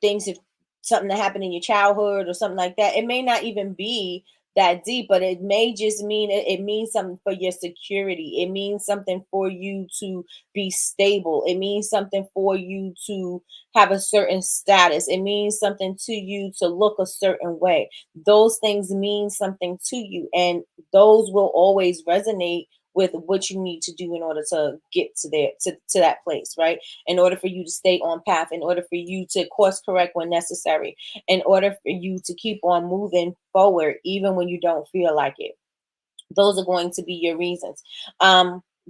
things, if something that happened in your childhood or something like that, it may not even be that deep, but it may just mean it means something for your security. It means something for you to be stable. It means something for you to have a certain status. It means something to you to look a certain way. Those things mean something to you, and those will always resonate with what you need to do in order to get to that place, right? In order for you to stay on path, in order for you to course correct when necessary, in order for you to keep on moving forward even when you don't feel like it. Those are going to be your reasons.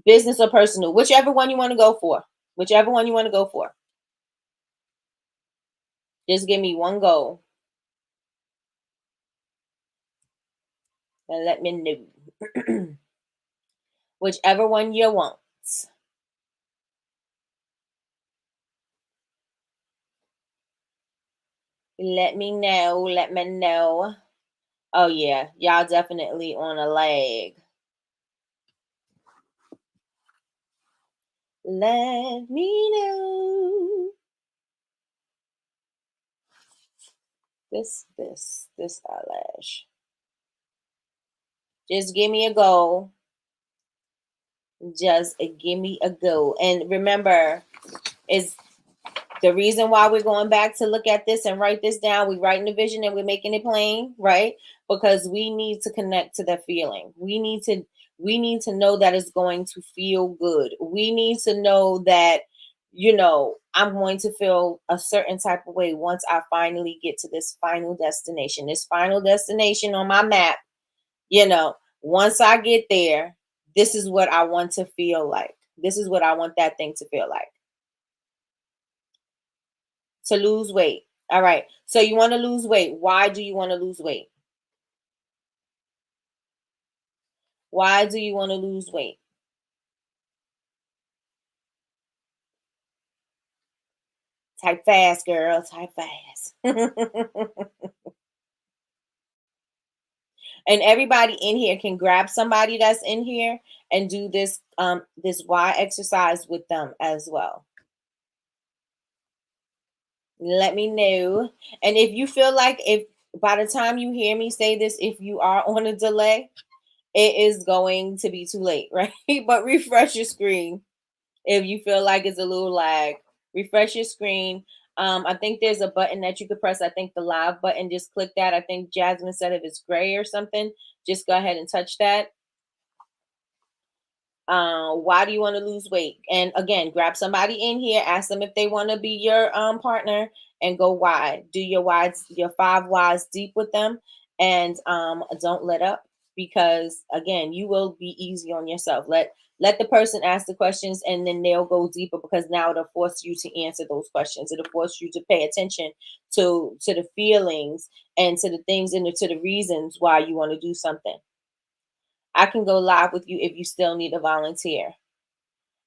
Business or personal, whichever one you want to go for. Whichever one you want to go for. Just give me one goal and let me know. Whichever one you want. Let me know. Let me know. Oh yeah, y'all definitely on a lag. Let me know. This eyelash. Just give me a goal Just give me a go. And remember, is the reason why we're going back to look at this and write this down. We're writing the vision and we're making it plain, right? Because we need to connect to that feeling. We need to know that it's going to feel good. We need to know that, I'm going to feel a certain type of way once I finally get to this final destination. This final destination on my map, once I get there, this is what I want to feel like. This is what I want that thing to feel like. To lose weight. All right. So you want to lose weight. Why do you want to lose weight? Why do you want to lose weight? Type fast, girl. Type fast. And everybody in here can grab somebody that's in here and do this why exercise with them as well. Let me know. And if you feel like, if by the time you hear me say this, if you are on a delay, it is going to be too late, right? But refresh your screen if you feel like it's a little lag. Refresh your screen. I think there's a button that you could press. I think the live button, just click that. I think Jasmine said if it's gray or something, just go ahead and touch that. Why do you want to lose weight? And again, grab somebody in here, ask them if they want to be your partner, and go why. Do your 5 whys deep with them, and don't let up, because again, you will be easy on yourself. Let the person ask the questions, and then they'll go deeper, because now it'll force you to answer those questions. It'll force you to pay attention to the feelings and to the things and to the reasons why you want to do something. I can go live with you if you still need a volunteer.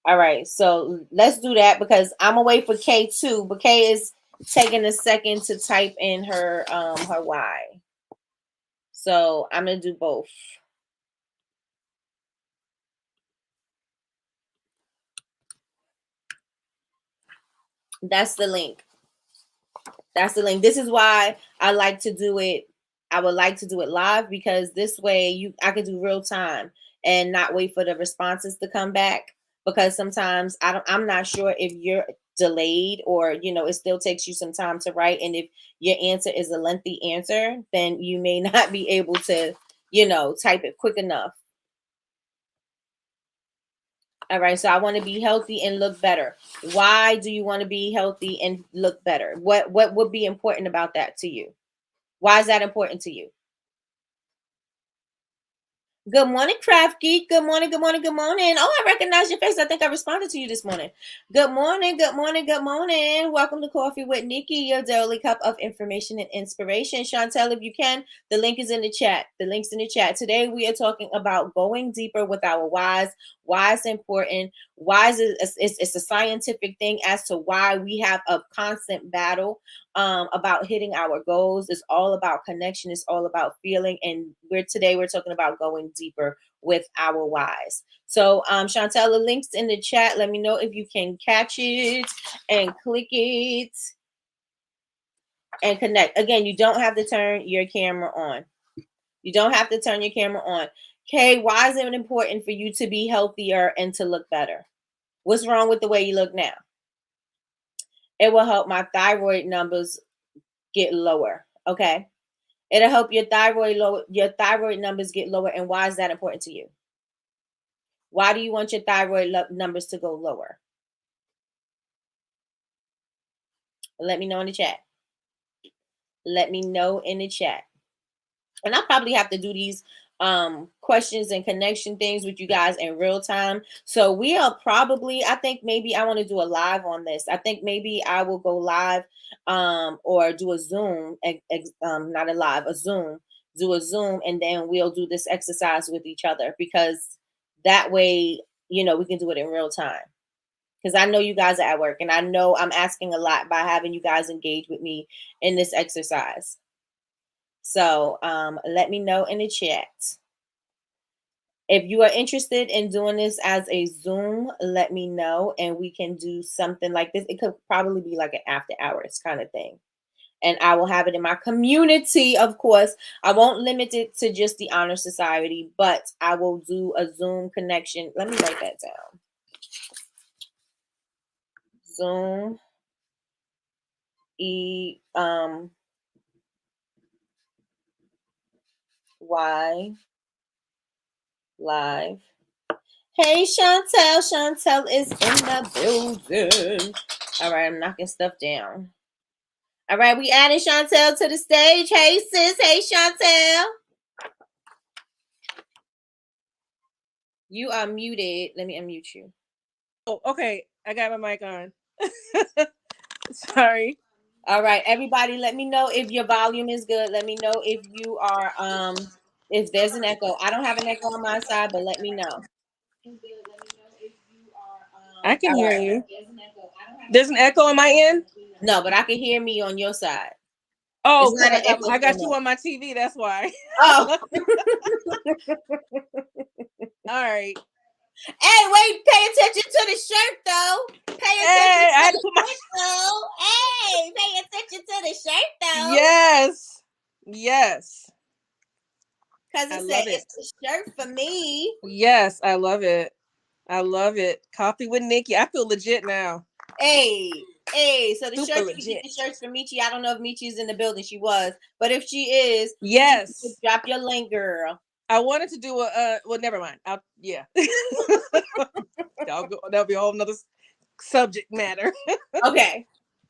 All right, so let's do that, because I'm gonna wait for Kay too. But Kay is taking a second to type in her why. So I'm gonna do both. That's the link. That's the link. This is why I like to do it. I would like to do it live, because this way I can do real time and not wait for the responses to come back. Because sometimes I'm not sure if you're delayed, or it still takes you some time to write. And if your answer is a lengthy answer, then you may not be able to, type it quick enough. All right, so I want to be healthy and look better. Why do you want to be healthy and look better? What would be important about that to you? Why is that important to you? Good morning, Craft Geek. Good morning, good morning, good morning. Oh, I recognize your face. I think I responded to you this morning. Good morning, good morning, good morning. Welcome to Coffee with Nikki, your daily cup of information and inspiration. Chantel, if you can, the link is in the chat. The link's in the chat. Today, we are talking about going deeper with our whys. Why it's important. Why is it's a scientific thing as to why we have a constant battle about hitting our goals. It's all about connection. It's all about feeling. And we're talking about going deeper with our whys. So Chantel, the link's in the chat. Let me know if you can catch it and click it and connect. Again, you don't have to turn your camera on. You don't have to turn your camera on. Kay, why is it important for you to be healthier and to look better? What's wrong with the way you look now? It will help my thyroid numbers get lower. Okay. It'll help your thyroid numbers get lower. And why is that important to you? Why do you want your thyroid numbers to go lower? Let me know in the chat. Let me know in the chat. And I probably have to do these questions and connection things with you guys in real time. So we are probably, I think maybe I want to do a live on this. I think maybe I will go live or do a Zoom, not a live, a Zoom, do a Zoom, and then we'll do this exercise with each other, because that way, we can do it in real time. Because I know you guys are at work, and I know I'm asking a lot by having you guys engage with me in this exercise. So let me know in the chat. If you are interested in doing this as a Zoom, let me know, and we can do something like this. It could probably be like an after hours kind of thing. and I will have it in my community, of course. I won't limit it to just the Honor Society, but I will do a Zoom connection. Let me write that down. Zoom Y live. Hey Chantel, Chantel is in the building. All right, I'm knocking stuff down. All right, we added Chantel to the stage. Hey sis, hey Chantel. You are muted. Let me unmute you. Oh, okay. I got my mic on. Sorry. All right, everybody, let me know if your volume is good. Let me know if you are if there's an echo. I don't have an echo on my side, but let me know. I can All hear right. you. There's an echo on my end? No, but I can hear me on your side. Oh, It's not because an echo I got so you much. on my TV. That's why. Oh. All right. Hey, wait, pay attention to the shirt though. Pay attention Hey, I to had to the put my shirt though. Hey, pay attention to the shirt though. Yes. Yes. Because I it said love it. it's a shirt for me. Yes, I love it. I love it. Coffee with Nikki. I feel legit now. Hey, so the Super shirt, you can get legit. the shirts for Michi. I don't know if Michi's in the building. She was, but if she is, Yes. drop your link, girl. I wanted to do well, never mind. Yeah. That'll be a whole nother subject matter. Okay.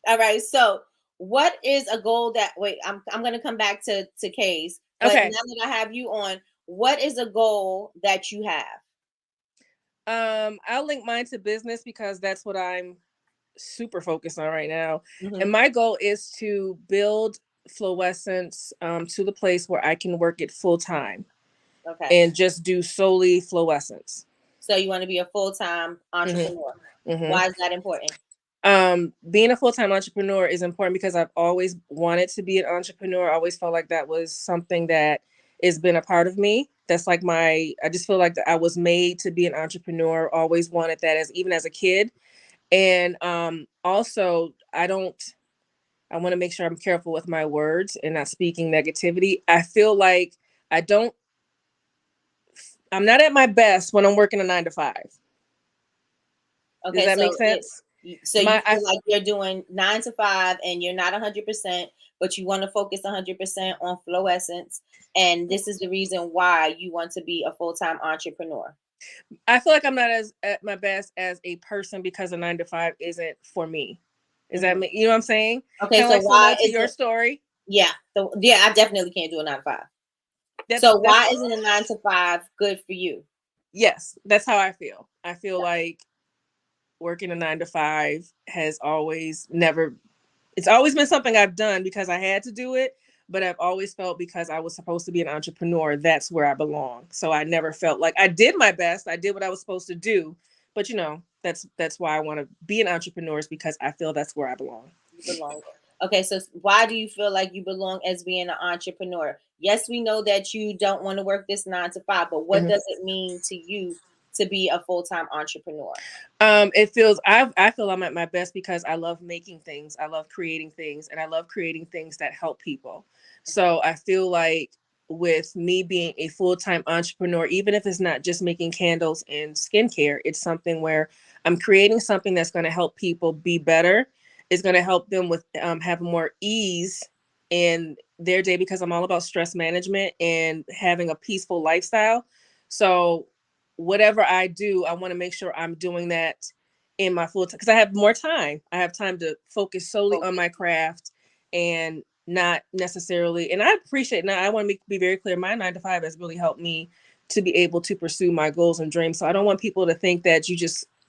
All right. So what is a goal that I'm gonna come back to Kay's, but Okay. now that I have you on, what is a goal that you have? I'll link mine to business because that's what I'm super focused on right now. Mm-hmm. And my goal is to build Flowessence to the place where I can work it full time. Okay. And just do solely Flowessence. So you want to be a full-time entrepreneur. Mm-hmm. Why is that important? Being a full-time entrepreneur is important because I've always wanted to be an entrepreneur. I always felt like that was something that has been a part of me. That's like I just feel like that I was made to be an entrepreneur. Always wanted that even as a kid. And also I want to make sure I'm careful with my words and not speaking negativity. I feel like I'm not at my best when I'm working a 9 to 5. Okay, Does that make sense? You feel like you're doing 9 to 5 and you're not 100%, but you want to focus 100% on Flowessence, and this is the reason why you want to be a full-time entrepreneur. I feel like I'm not as at my best as a person because a 9 to 5 isn't for me. Is that you know what I'm saying? Okay, Kinda so like why similar to is your story? Yeah, I definitely can't do a 9 to 5. So why isn't a 9 to 5 good for you? Yes, that's how I feel. I feel like working a 9 to 5 has it's always been something I've done because I had to do it, but I've always felt because I was supposed to be an entrepreneur, that's where I belong. So I never felt like I did my best. I did what I was supposed to do, but that's why I want to be an entrepreneur, is because I feel that's where I belong. You belong. Okay, so why do you feel like you belong as being an entrepreneur? Yes, we know that you don't want to work this 9 to 5, but what does it mean to you to be a full-time entrepreneur? I feel I'm at my best because I love making things. I love creating things, and I love creating things that help people. So I feel like with me being a full-time entrepreneur, even if it's not just making candles and skincare, it's something where I'm creating something that's going to help people be better. It's going to help them with have more ease in their day, because I'm all about stress management and having a peaceful lifestyle. So whatever I do, I want to make sure I'm doing that in my full time, because I have more time. I have time to focus solely on my craft and not necessarily. And I appreciate now. I want to be very clear. My 9 to 5 has really helped me to be able to pursue my goals and dreams. So I don't want people to think that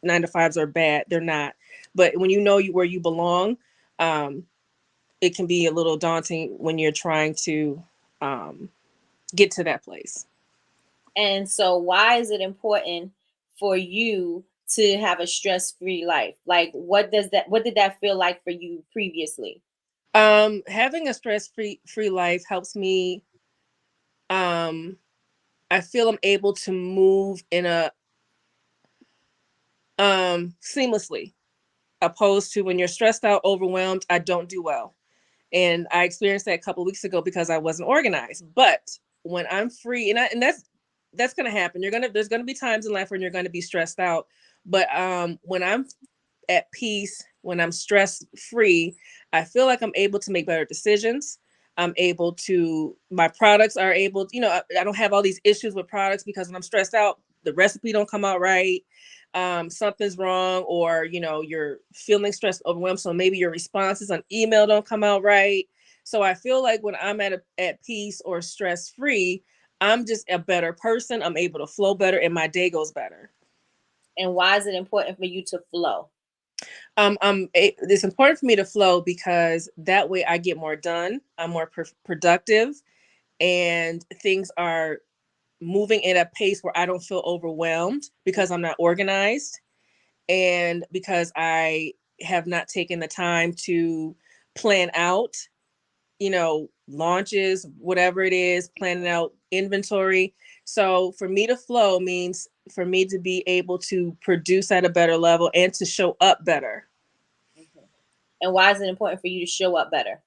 9 to 5s are bad. They're not. But when you know where you belong, it can be a little daunting when you're trying to get to that place. And so why is it important for you to have a stress-free life? Like what did that feel like for you previously? Having a stress-free life helps me. I feel I'm able to move in a seamlessly, opposed to when you're stressed out, overwhelmed, I don't do well. And I experienced that a couple of weeks ago because I wasn't organized. But when I'm free, and that's going to happen. There's going to be times in life when you're going to be stressed out. But when I'm at peace, when I'm stress free, I feel like I'm able to make better decisions. My products are able, I don't have all these issues with products because when I'm stressed out, the recipe don't come out right. Something's wrong, or, you're feeling stressed, overwhelmed. So maybe your responses on email don't come out right. So I feel like when I'm at peace or stress free, I'm just a better person. I'm able to flow better and my day goes better. And why is it important for you to flow? It's important for me to flow because that way I get more done. I'm more productive, and things are moving at a pace where I don't feel overwhelmed because I'm not organized, and because I have not taken the time to plan out, launches, whatever it is, planning out inventory. So for me to flow means for me to be able to produce at a better level and to show up better. And why is it important for you to show up better?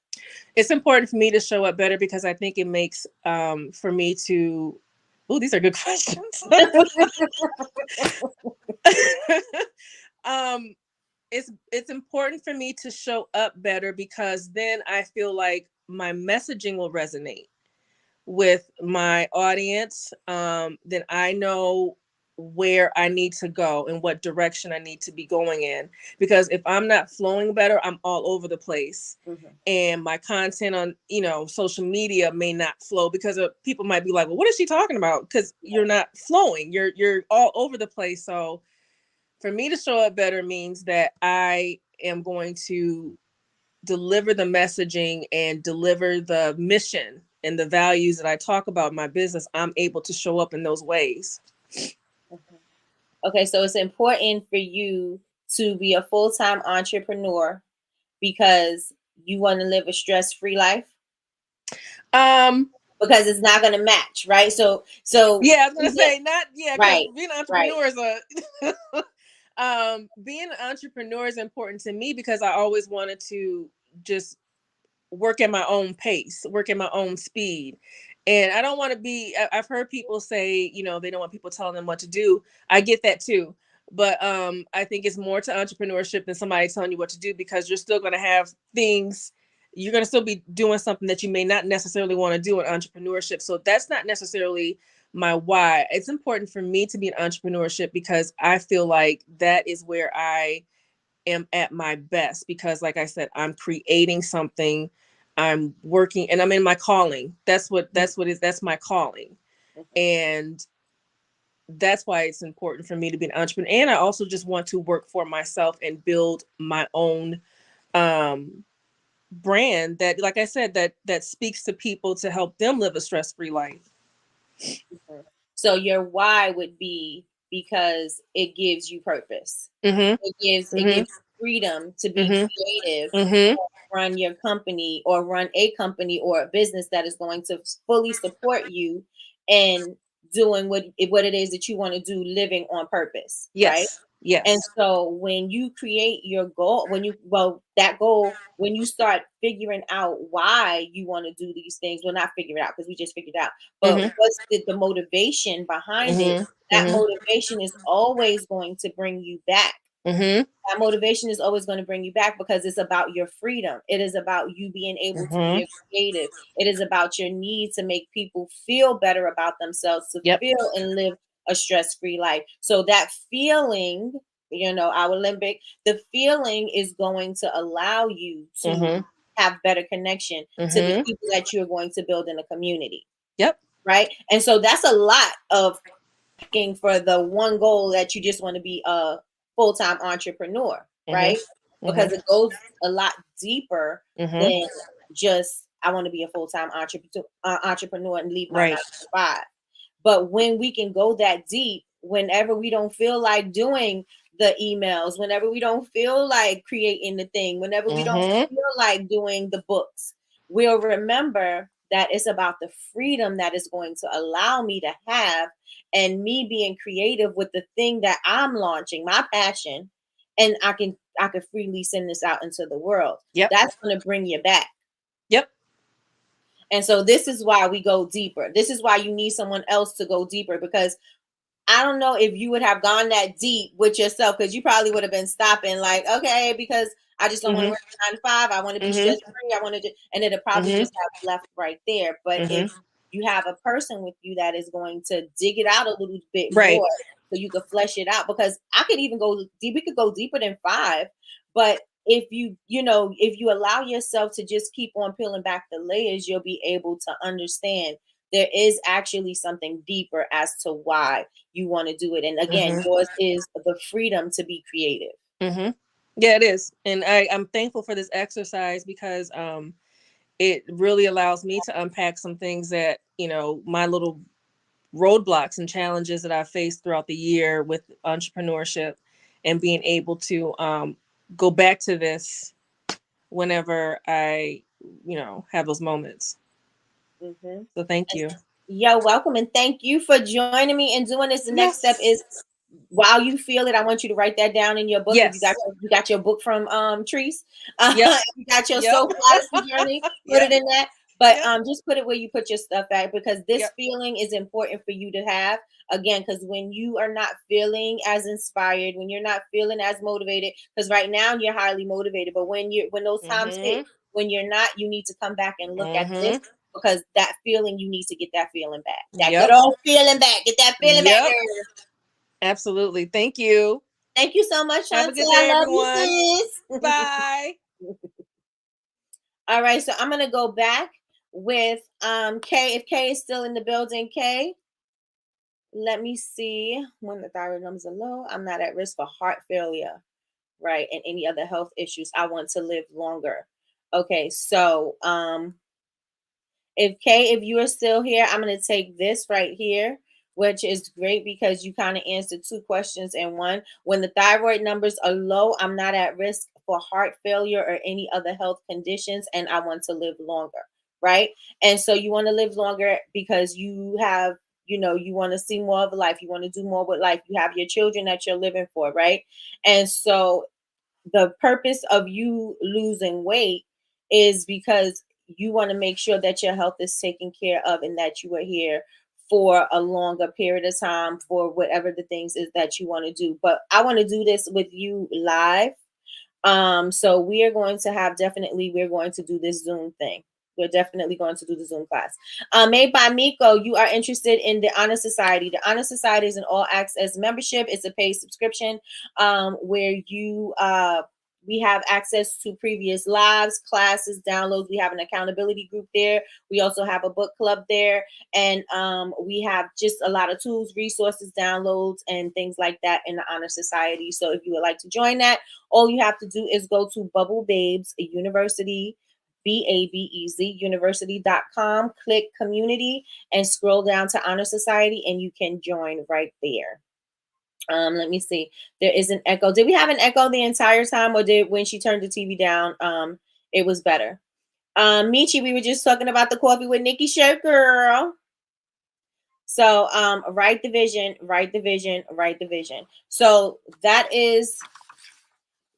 It's important for me to show up better because I think it makes for me to. Oh, these are good questions. It's important for me to show up better because then I feel like my messaging will resonate with my audience. Then I know where I need to go and what direction I need to be going in. Because if I'm not flowing better, I'm all over the place. Mm-hmm. And my content on, social media may not flow because people might be like, well, what is she talking about? Because you're not flowing. You're all over the place. So for me to show up better means that I am going to deliver the messaging and deliver the mission and the values that I talk about in my business. I'm able to show up in those ways. Okay, so it's important for you to be a full-time entrepreneur because you want to live a stress-free life? Because it's not going to match, right? So yeah, I was going to say right. Being an entrepreneur right. is being an entrepreneur is important to me because I always wanted to just work at my own pace, work at my own speed. And I don't want to be, I've heard people say, they don't want people telling them what to do. I get that too. But I think it's more to entrepreneurship than somebody telling you what to do, because you're still going to have things, you're going to still be doing something that you may not necessarily want to do in entrepreneurship. So that's not necessarily my why. It's important for me to be in entrepreneurship because I feel like that is where I am at my best, because like I said, I'm creating something, I'm working, and I'm in my calling. That's my calling. And that's why it's important for me to be an entrepreneur. And I also just want to work for myself and build my own brand that, like I said, that speaks to people to help them live a stress-free life. So your why would be because it gives you purpose. Mm-hmm. It gives freedom to be creative, run your company or run a company or a business that is going to fully support you and doing what it is that you want to do, living on purpose. Yes. Right? Yes. And so when you create your goal, when you start figuring out why you want to do these things, well, not figure it out because we just figured it out, but what's the motivation behind it? That motivation is always going to bring you back. That motivation is always going to bring you back because it's about your freedom. It is about you being able to be creative. It is about your need to make people feel better about themselves, to feel and live a stress-free life. So that feeling, our limbic, the feeling is going to allow you to have better connection to the people that you're going to build in a community. Yep. Right. And so that's a lot of looking for the one goal that you just want to be a full-time entrepreneur, right? Because it goes a lot deeper than just I want to be a full-time entrepreneur and leave my 9 to 5. But when we can go that deep, whenever we don't feel like doing the emails, whenever we don't feel like creating the thing, whenever we don't feel like doing the books, we'll remember that it's about the freedom that is going to allow me to have, and me being creative with the thing that I'm launching, my passion, and I can freely send this out into the world. Yep. That's going to bring you back. And so this is why we go deeper. This is why you need someone else to go deeper, because I don't know if you would have gone that deep with yourself, because you probably would have been stopping like, okay, because I just don't want to Mhm. work 9 to 5. I want to be Mhm. stress free. I want to do, and it'll probably Mhm. just have left right there. But if Mhm. you have a person with you that is going to dig it out a little bit Right. more, so you could flesh it out, because I could even go deep. We could go deeper than 5, but if if you allow yourself to just keep on peeling back the layers, you'll be able to understand there is actually something deeper as to why you want to do it. And again, Mhm. yours is the freedom to be creative. Mhm. Yeah, it is, and I'm thankful for this exercise because it really allows me to unpack some things that my little roadblocks and challenges that I faced throughout the year with entrepreneurship, and being able to go back to this whenever I have those moments. Mm-hmm. So thank you. You're welcome, and thank you for joining me and doing this. The next step Yes. is, while you feel it, I want you to write that down in your book. If Yes. you got your book from Treese, Yep. you got your Yep. soul odyssey journey, put it Yep. in that. But Yep. just put it where you put your stuff at, because this Yep. feeling is important for you to have, again, because when you are not feeling as inspired, when you're not feeling as motivated, because right now you're highly motivated, but when those times hit Mhm. when you're not, you need to come back and look at this, Mhm. because that feeling, you need to get that feeling back. That good Yep. old feeling back. Get that feeling back, Yep. girl. Absolutely. Thank you. Thank you so much, Have a Chantel. good I day, love everyone. you, sis. Bye. All right, so I'm gonna go back with Kay. If Kay is still in the building, Kay, let me see. When the thyroid numbers are low, I'm not at risk for heart failure, right? And any other health issues. I want to live longer. Okay, so if you are still here, I'm going to take this right here, which is great because you kind of answered 2 questions in one. When the thyroid numbers are low, I'm not at risk for heart failure or any other health conditions, and I want to live longer, right? And so you want to live longer because you have, you want to see more of life, you want to do more with life, you have your children that you're living for, right? And so the purpose of you losing weight is because you want to make sure that your health is taken care of, and that you are here for a longer period of time for whatever the things is that you want to do. But I want to do this with you live. So we are going to have, definitely, we're going to do this Zoom thing. We're definitely going to do the Zoom class. Made by Miko, you are interested in the Honor Society. The Honor Society is an all access membership. It's a paid subscription where we have access to previous lives, classes, downloads. We have an accountability group there. We also have a book club there. And we have just a lot of tools, resources, downloads, and things like that in the Honor Society. So if you would like to join that, all you have to do is go to Bubble Babes University, BABEZ University.com, click community, and scroll down to Honor Society, and you can join right there. Let me see. There is an echo. Did we have an echo the entire time, or did when she turned the TV down, it was better? Michi, we were just talking about the coffee with Nikki shirt, girl. So write the vision, write the vision, write the vision. So that is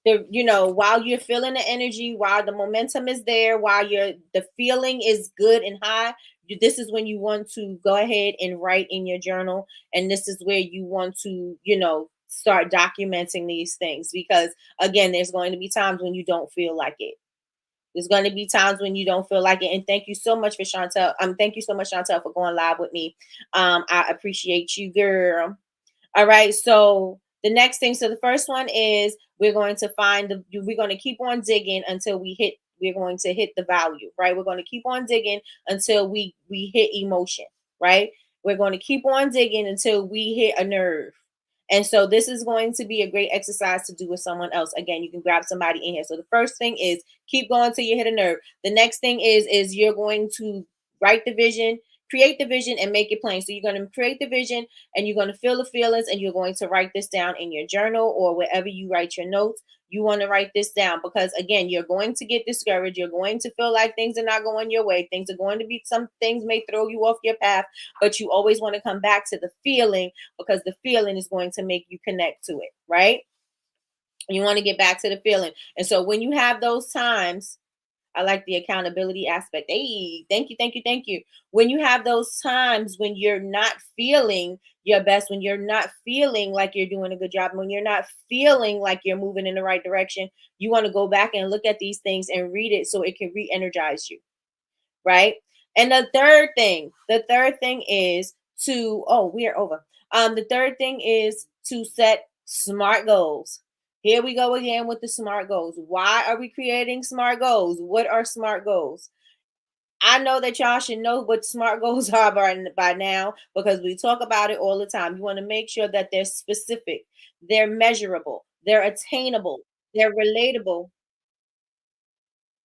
while you're feeling the energy, while the momentum is there, while the feeling is good and high, this is when you want to go ahead and write in your journal. And this is where you want to start documenting these things, because again, there's going to be times when you don't feel like it. There's going to be times when you don't feel like it. And thank you so much for Chantel. Thank you so much, Chantel, for going live with me. I appreciate you, girl. All right. So the next thing, so the first one is we're going to keep on digging until we're going to hit the value, right? We're going to keep on digging until we hit emotion, right? We're going to keep on digging until we hit a nerve. And so this is going to be a great exercise to do with someone else. Again, you can grab somebody in here. So the first thing is keep going till you hit a nerve. The next thing is you're going to write the vision, create the vision, and make it plain. So you're going to create the vision, and you're going to feel the feelings, and you're going to write this down in your journal or wherever you write your notes. You want to write this down because, again, you're going to get discouraged. You're going to feel like things are not going your way. Things are going to be, some things may throw you off your path, but you always want to come back to the feeling, because the feeling is going to make you connect to it, right? You want to get back to the feeling. And so when you have those times, I like the accountability aspect. Hey, thank you, thank you, thank you. When you have those times when you're not feeling your best, when you're not feeling like you're doing a good job, when you're not feeling like you're moving in the right direction, you want to go back and look at these things and read it so it can re-energize you, right? And the third thing is to, oh, we are over. The third thing is to set smart goals. Here we go again with the smart goals. Why are we creating smart goals? What are smart goals? I know that y'all should know what smart goals are by now because we talk about it all the time. You want to make sure that they're specific, they're measurable, they're attainable, they're relatable.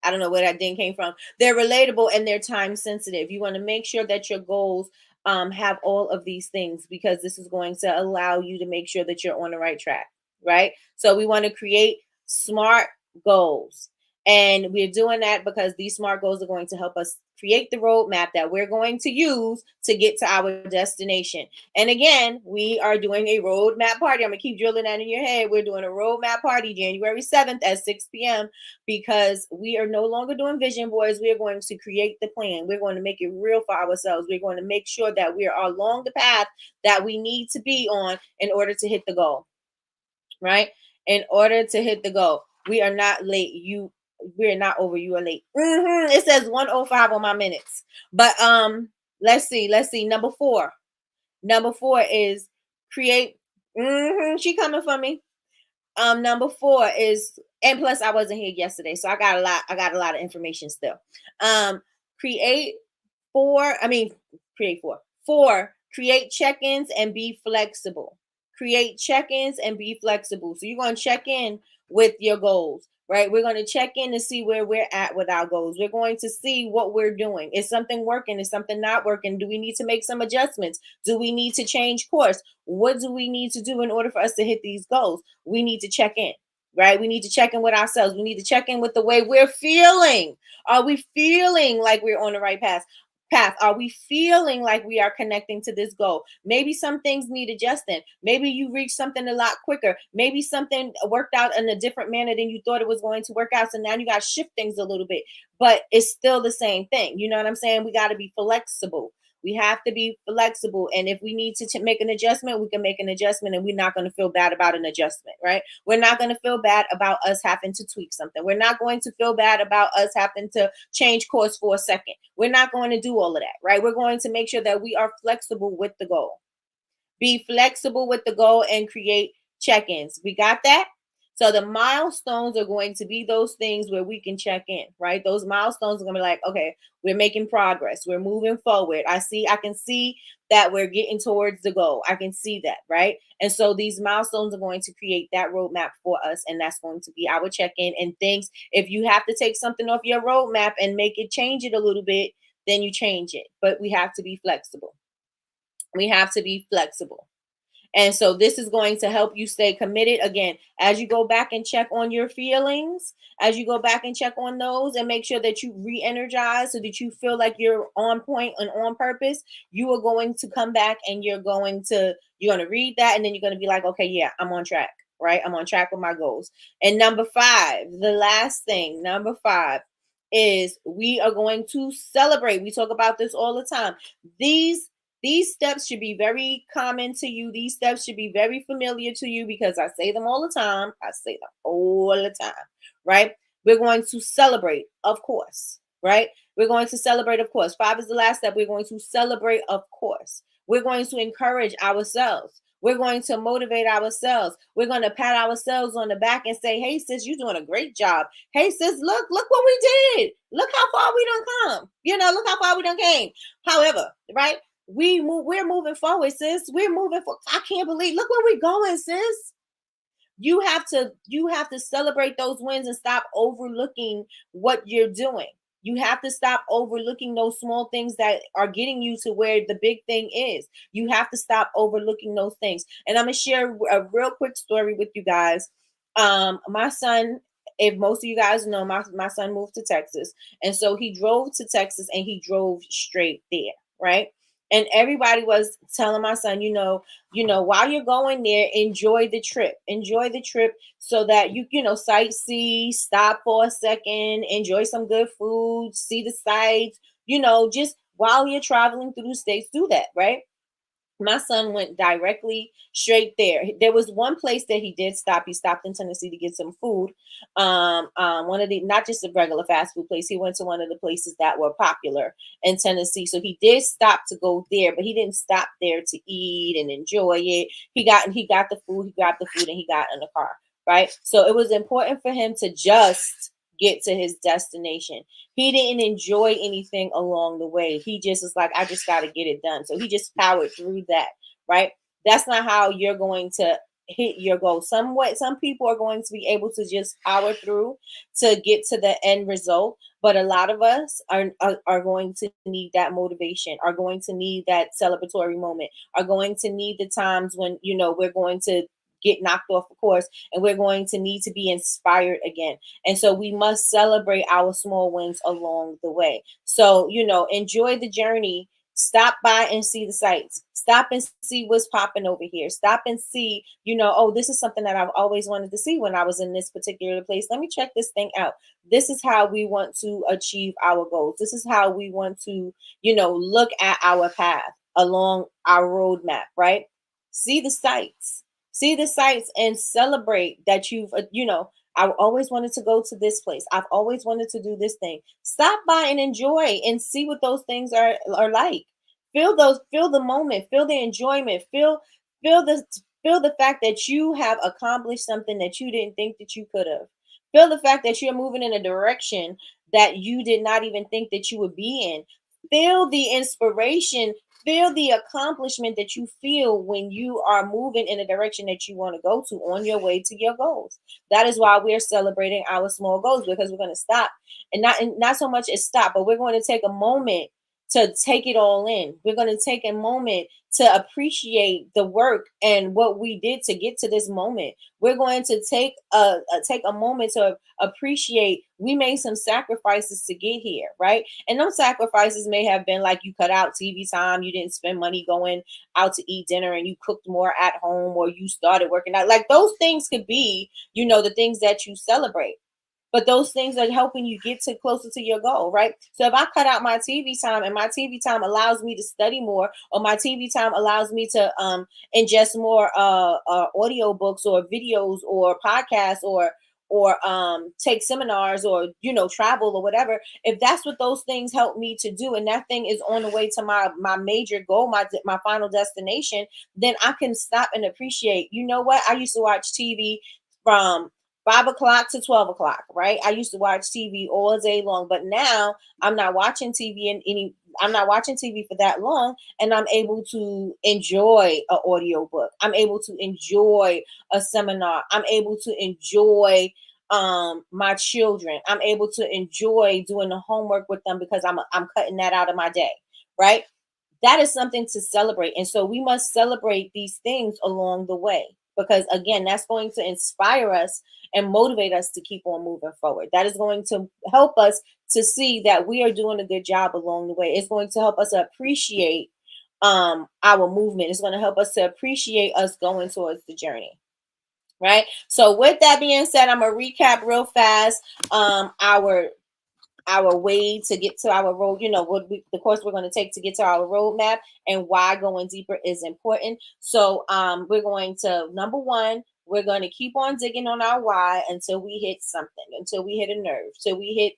I don't know where that thing came from. They're relatable and they're time sensitive. You want to make sure that your goals have all of these things because this is going to allow you to make sure that you're on the right track, right? So we want to create smart goals. And we're doing that because these smart goals are going to help us create the roadmap that we're going to use to get to our destination. And again, we are doing a roadmap party. I'm going to keep drilling that in your head. We're doing a roadmap party January 7th at 6 p.m. because we are no longer doing vision boards. We are going to create the plan. We're going to make it real for ourselves. We're going to make sure that we are along the path that we need to be on in order to hit the goal, right? In order to hit the goal. We are not late. We're not over. You are late. It says 105 on my minutes. But let's see. Number four. Number four is create. She coming for me. Number four is, and plus I wasn't here yesterday, so I got a lot of information still. Create four. I mean, create four. Four. Create check-ins and be flexible. Create check-ins and be flexible. So you're going to check in with your goals, right? We're going to check in to see where we're at with our goals. We're going to see what we're doing. Is something working? Is something not working? Do we need to make some adjustments? Do we need to change course? What do we need to do in order for us to hit these goals? We need to check in, right? We need to check in with ourselves. We need to check in with the way we're feeling. Are we feeling like we're on the right path? Are we feeling like we are connecting to this goal? Maybe some things need adjusting. Maybe you reached something a lot quicker. Maybe something worked out in a different manner than you thought it was going to work out. So now you got to shift things a little bit, but it's still the same thing. You know what I'm saying? We got to be flexible. We have to be flexible. And if we need to make an adjustment, we can make an adjustment and we're not going to feel bad about an adjustment, right? We're not going to feel bad about us having to tweak something. We're not going to feel bad about us having to change course for a second. We're not going to do all of that, right? We're going to make sure that we are flexible with the goal. Be flexible with the goal and create check-ins. We got that? So the milestones are going to be those things where we can check in, right? Those milestones are going to be like, okay, we're making progress. We're moving forward. I can see that we're getting towards the goal. I can see that, right? And so these milestones are going to create that roadmap for us. And that's going to be our check-in and things. If you have to take something off your roadmap and change it a little bit, then you change it. But we have to be flexible. We have to be flexible. And so this is going to help you stay committed. Again, as you go back and check on your feelings, as you go back and check on those and make sure that you re-energize so that you feel like you're on point and on purpose, you are going to come back and you're going to read that and then you're going to be like, okay, yeah, I'm on track, right? I'm on track with my goals. And number five, the last thing, number five is we are going to celebrate. We talk about this all the time. These steps should be very common to you. These steps should be very familiar to you because I say them all the time. Right? We're going to celebrate, of course, right? We're going to celebrate, of course. Five is the last step. We're going to celebrate, of course. We're going to encourage ourselves. We're going to motivate ourselves. We're going to pat ourselves on the back and say, hey, sis, you're doing a great job. Hey, sis, look what we did. Look how far we done come. Look how far we done came. However, right? We're moving forward, sis. We're moving forward. I can't believe. Look where we're going, sis. You have to celebrate those wins and stop overlooking what you're doing. You have to stop overlooking those small things that are getting you to where the big thing is. You have to stop overlooking those things. And I'm gonna share a real quick story with you guys. My son, if most of you guys know, my son moved to Texas, and so he drove to Texas and he drove straight there, right? And everybody was telling my son, while you're going there, enjoy the trip. Enjoy the trip so that sightsee, stop for a second, enjoy some good food, see the sights, just while you're traveling through the states, do that, right? My son went directly straight there. There was one place that he did stop. He stopped in Tennessee to get some food. One of the, not just a regular fast food place. He went to one of the places that were popular in Tennessee. So he did stop to go there, but he didn't stop there to eat and enjoy it. He got the food. He grabbed the food and he got in the car. Right. So it was important for him to just get to his destination. He didn't enjoy anything along the way. He just was like, I just got to get it done. So he just powered through that, right? That's not how you're going to hit your goal. Some people are going to be able to just power through to get to the end result. But a lot of us are going to need that motivation, are going to need that celebratory moment, are going to need the times when, we're going to get knocked off the course and we're going to need to be inspired again. And so we must celebrate our small wins along the way. So, enjoy the journey. Stop by and see the sights. Stop and see what's popping over here. Stop and see, oh, this is something that I've always wanted to see when I was in this particular place. Let me check this thing out. This is how we want to achieve our goals. This is how we want to, look at our path along our roadmap, right? See the sights. See the sights and celebrate that I always wanted to go to this place. I've always wanted to do this thing. Stop by and enjoy and see what those things are like. Feel the moment, feel the enjoyment, feel the fact that you have accomplished something that you didn't think that you could have. Feel the fact that you're moving in a direction that you did not even think that you would be in. Feel the inspiration. Feel the accomplishment that you feel when you are moving in a direction that you want to go to on your way to your goals. That is why we're celebrating our small goals, because we're going to stop and not so much as stop, but we're going to take a moment to take it all in. We're going to take a moment to appreciate the work and what we did to get to this moment. We're going to take a moment to appreciate we made some sacrifices to get here, right? And those sacrifices may have been like you cut out TV time, you didn't spend money going out to eat dinner, and you cooked more at home, or you started working out. Like those things could be, the things that you celebrate. But those things are helping you get to closer to your goal, right? So if I cut out my TV time and my TV time allows me to study more, or my TV time allows me to ingest more audio books or videos or podcasts or take seminars or travel or whatever, if that's what those things help me to do, and that thing is on the way to my major goal, my final destination, then I can stop and appreciate. You know what? I used to watch TV from 5 o'clock to 12 o'clock, right? I used to watch TV all day long, but now I'm not watching TV I'm not watching TV for that long, and I'm able to enjoy an audio book. I'm able to enjoy a seminar. I'm able to enjoy my children. I'm able to enjoy doing the homework with them because I'm cutting that out of my day, right? That is something to celebrate. And so we must celebrate these things along the way, because again, that's going to inspire us and motivate us to keep on moving forward. That is going to help us to see that we are doing a good job along the way. It's going to help us appreciate our movement. It's going to help us to appreciate us going towards the journey. Right. So with that being said, I'm gonna recap real fast our way to get to our road, the course we're going to take to get to our roadmap, and why going deeper is important. So we're going to, number one, we're going to keep on digging on our why until we hit something, until we hit a nerve, till we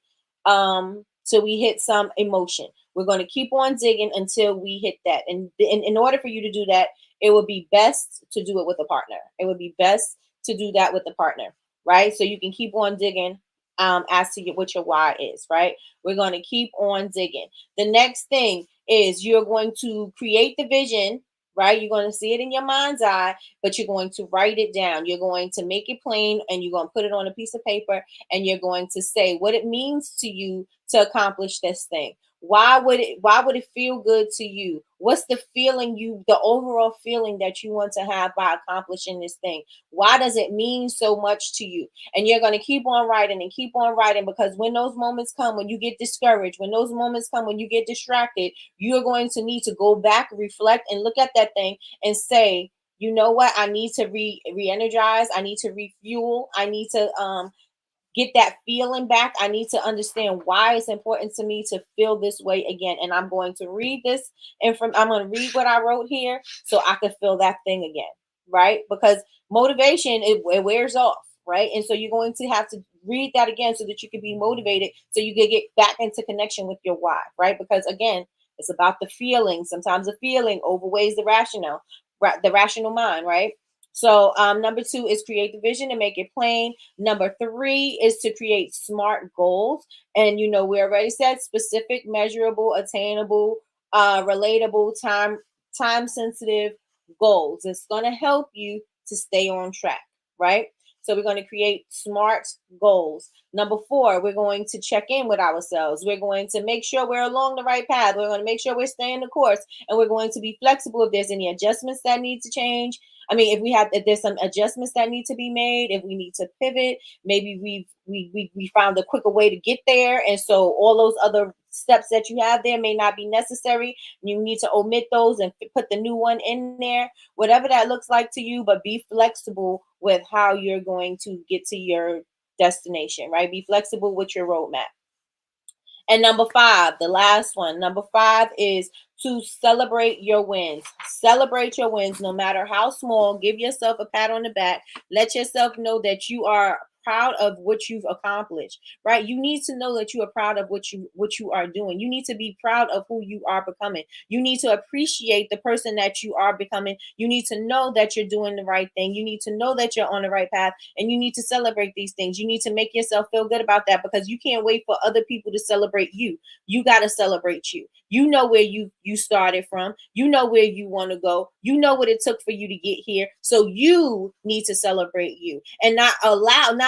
hit some emotion. We're going to keep on digging until we hit that. And in order for you to do that, it would be best to do it with a partner. It would be best to do that with a partner, right? So you can keep on digging as to what your why is, right? We're going to keep on digging. The next thing is you're going to create the vision, right? You're going to see it in your mind's eye, but you're going to write it down. You're going to make it plain, and you're going to put it on a piece of paper, and you're going to say what it means to you to accomplish this thing? Why would it feel good to you? What's the feeling the overall feeling that you want to have by accomplishing this thing? Why does it mean so much to you? And you're going to keep on writing and keep on writing, because when those moments come when you get discouraged, when those moments come when you get distracted, you're going to need to go back, reflect, and look at that thing and say, you know what? I need to re-energize. I need to refuel. I need to get that feeling back. I need to understand why it's important to me to feel this way again. And I'm going to read this, and I'm going to read what I wrote here so I can feel that thing again, right? Because motivation, it wears off, right? And so you're going to have to read that again so that you can be motivated, so you can get back into connection with your why, right? Because again, it's about the feeling. Sometimes the feeling overweighs the rational mind, right? So number 2 is create the vision and make it plain. Number 3 is to create SMART goals. And we already said specific, measurable, attainable, relatable, time sensitive goals. It's going to help you to stay on track, right? So we're going to create SMART goals. Number 4, we're going to check in with ourselves. We're going to make sure we're along the right path. We're going to make sure we're staying the course, and we're going to be flexible if there's any adjustments that need to change. I mean, if there's some adjustments that need to be made, if we need to pivot, maybe we found a quicker way to get there, and so all those other steps that you have there may not be necessary. You need to omit those and put the new one in there, whatever that looks like to you, but be flexible with how you're going to get to your destination, right? Be flexible with your roadmap. And number 5, the last one, number 5 is to celebrate your wins. Celebrate your wins, no matter how small. Give yourself a pat on the back. Let yourself know that you are proud of what you've accomplished, right? You need to know that you are proud of what you are doing. You need to be proud of who you are becoming. You need to appreciate the person that you are becoming. You need to know that you're doing the right thing. You need to know that you're on the right path, and you need to celebrate these things. You need to make yourself feel good about that, because you can't wait for other people to celebrate you. You got to celebrate you. You know where you started from. You know where you want to go. You know what it took for you to get here. So you need to celebrate you, and not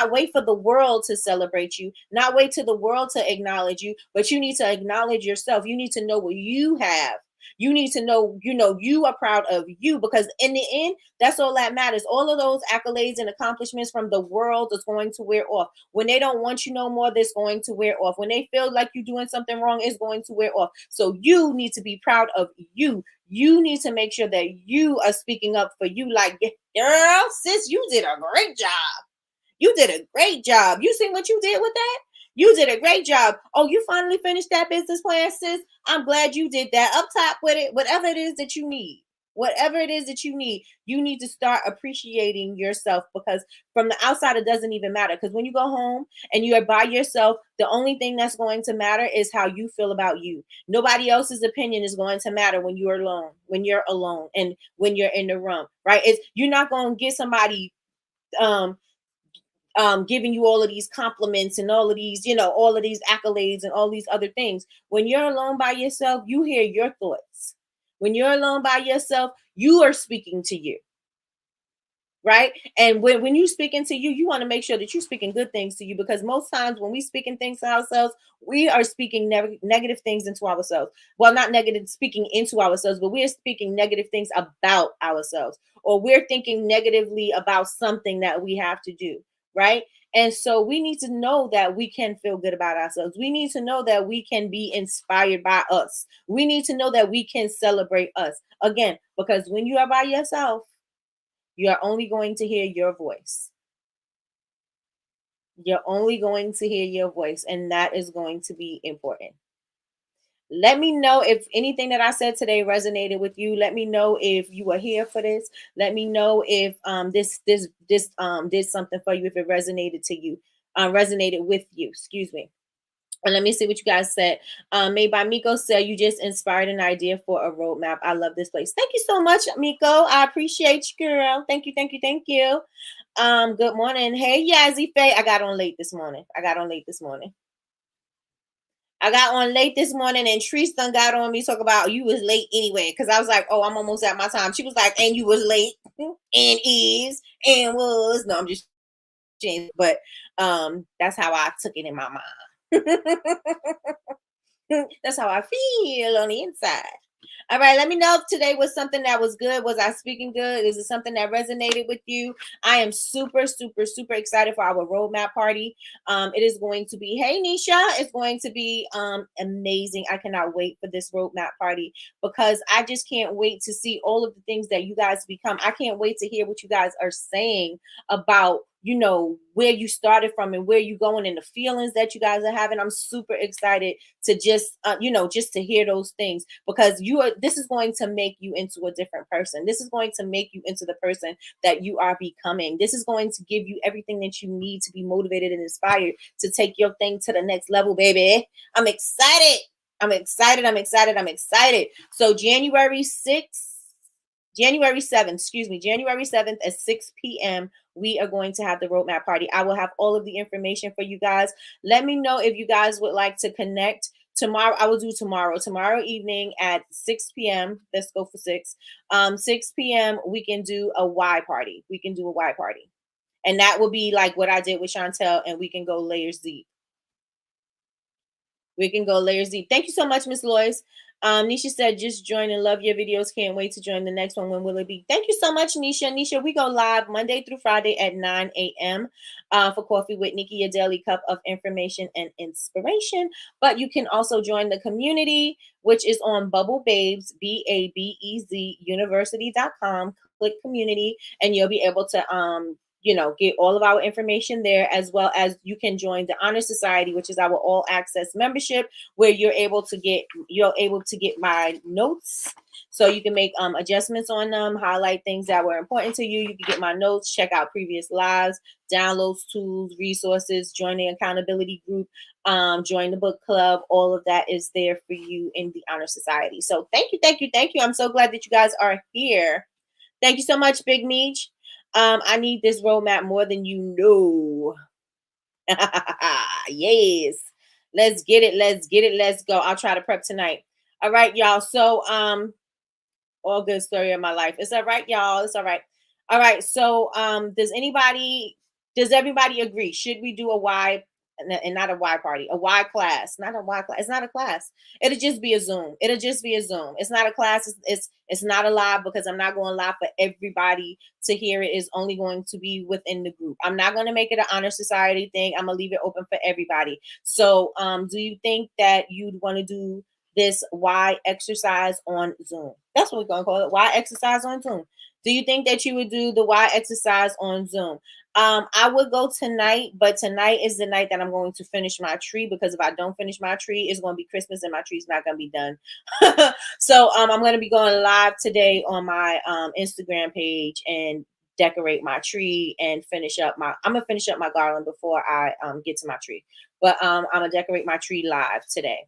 wait for the world to celebrate you, not wait till the world to acknowledge you, but you need to acknowledge yourself. You need to know what you have. You need to know, you are proud of you, because in the end, that's all that matters. All of those accolades and accomplishments from the world is going to wear off. When they don't want you no more, that's going to wear off. When they feel like you're doing something wrong, it's going to wear off. So you need to be proud of you. You need to make sure that you are speaking up for you. Like, girl, sis, you did a great job. You did a great job. You see what you did with that? You did a great job. Oh, you finally finished that business plan, sis. I'm glad you did that. Up top with it, whatever it is that you need. Whatever it is that you need to start appreciating yourself, because from the outside, it doesn't even matter. Because when you go home and you are by yourself, the only thing that's going to matter is how you feel about you. Nobody else's opinion is going to matter when you're alone, and when you're in the room, right? You're not going to get somebody giving you all of these compliments and all of these accolades and all these other things. When you're alone by yourself, you hear your thoughts. When you're alone by yourself, you are speaking to you, right? And when you're speaking to you, you want to make sure that you're speaking good things to you, because most times when we speaking things to ourselves, we are speaking negative things into ourselves. Well, not negative speaking into ourselves, but we are speaking negative things about ourselves, or we're thinking negatively about something that we have to do, right? And so we need to know that we can feel good about ourselves. We need to know that we can be inspired by us. We need to know that we can celebrate us. Again, because when you are by yourself, you are only going to hear your voice. You're only going to hear your voice, and that is going to be important. Let me know if anything that I said today resonated with you. Let me know if you were here for this. Let me know if this did something for you, if it resonated with you. Excuse me. And let me see what you guys said. Made by Miko said, you just inspired an idea for a roadmap. I love this place. Thank you so much, Miko. I appreciate you, girl. Thank you, thank you, thank you. Good morning. Hey, Yazzie Faye. I got on late this morning. I got on late this morning, and Treese done got on me talk about you was late anyway. Because I was like, oh, I'm almost at my time. She was like, and you was late, and is, and was. No, I'm just changing. But that's how I took it in my mind. That's how I feel on the inside. All right, let me know if today was something that was good. Was I speaking good? Is it something that resonated with you? I am super, super, super excited for our roadmap party. It is going to be, hey Nisha, it's going to be amazing. I cannot wait for this roadmap party because I just can't wait to see all of the things that you guys become. I can't wait to hear what you guys are saying about where you started from and where you're going and the feelings that you guys are having. I'm super excited to just just to hear those things, because this is going to make you into a different person. This is going to make you into the person that you are becoming. This is going to give you everything that you need to be motivated and inspired to take your thing to the next level, baby. I'm excited. I'm excited. I'm excited. I'm excited. So January 7th, January 7th at 6 p.m., we are going to have the roadmap party. I will have all of the information for you guys. Let me know if you guys would like to connect. Tomorrow, I will do tomorrow evening at 6 p.m. Let's go for 6. 6 p.m. we can do a Y party. We can do a Y party. And that will be like what I did with Chantel, and we can go layers deep. We can go layers deep. Thank you so much, Miss Lois. Nisha said, just join and love your videos. Can't wait to join the next one. When will it be? Thank you so much, Nisha. Nisha, we go live Monday through Friday at 9 a.m. For Coffee with Nikki, your daily cup of information and inspiration. But you can also join the community, which is on Bubble Babes, BABEZ University.com. Click community, and you'll be able to get all of our information there, as well as you can join the Honor Society, which is our all access membership, where you're able to get my notes, so you can make adjustments on them, highlight things that were important to you. You can get my notes, check out previous lives, downloads, tools, resources, join the accountability group, join the book club. All of that is there for you in the Honor Society. So thank you. I'm so glad that you guys are here. Thank you so much, Big Meech. I need this roadmap more than you know. Yes. Let's get it. Let's go. I'll try to prep tonight. All right, y'all. So, all good story of my life. It's all right, y'all. It's all right. All right. So, does everybody agree? Should we do a Y and not a Y party, a Y class, not a Y class? It's not a class. It'll just be a Zoom. It's not a class. It's not a live, because I'm not going live for everybody to hear it. Is only going to be within the group. I'm not going to make it an Honor Society thing. I'm gonna leave it open for everybody. So, do you think that you'd want to do this Y exercise on Zoom? That's what we're going to call it. Y exercise on Zoom. Do you think that you would do the Y exercise on Zoom? I would go tonight, but tonight is the night that I'm going to finish my tree, because if I don't finish my tree, it's going to be Christmas and my tree's not going to be done. So I'm going to be going live today on my Instagram page and decorate my tree and I'm going to finish up my garland before I get to my tree. But I'm going to decorate my tree live today.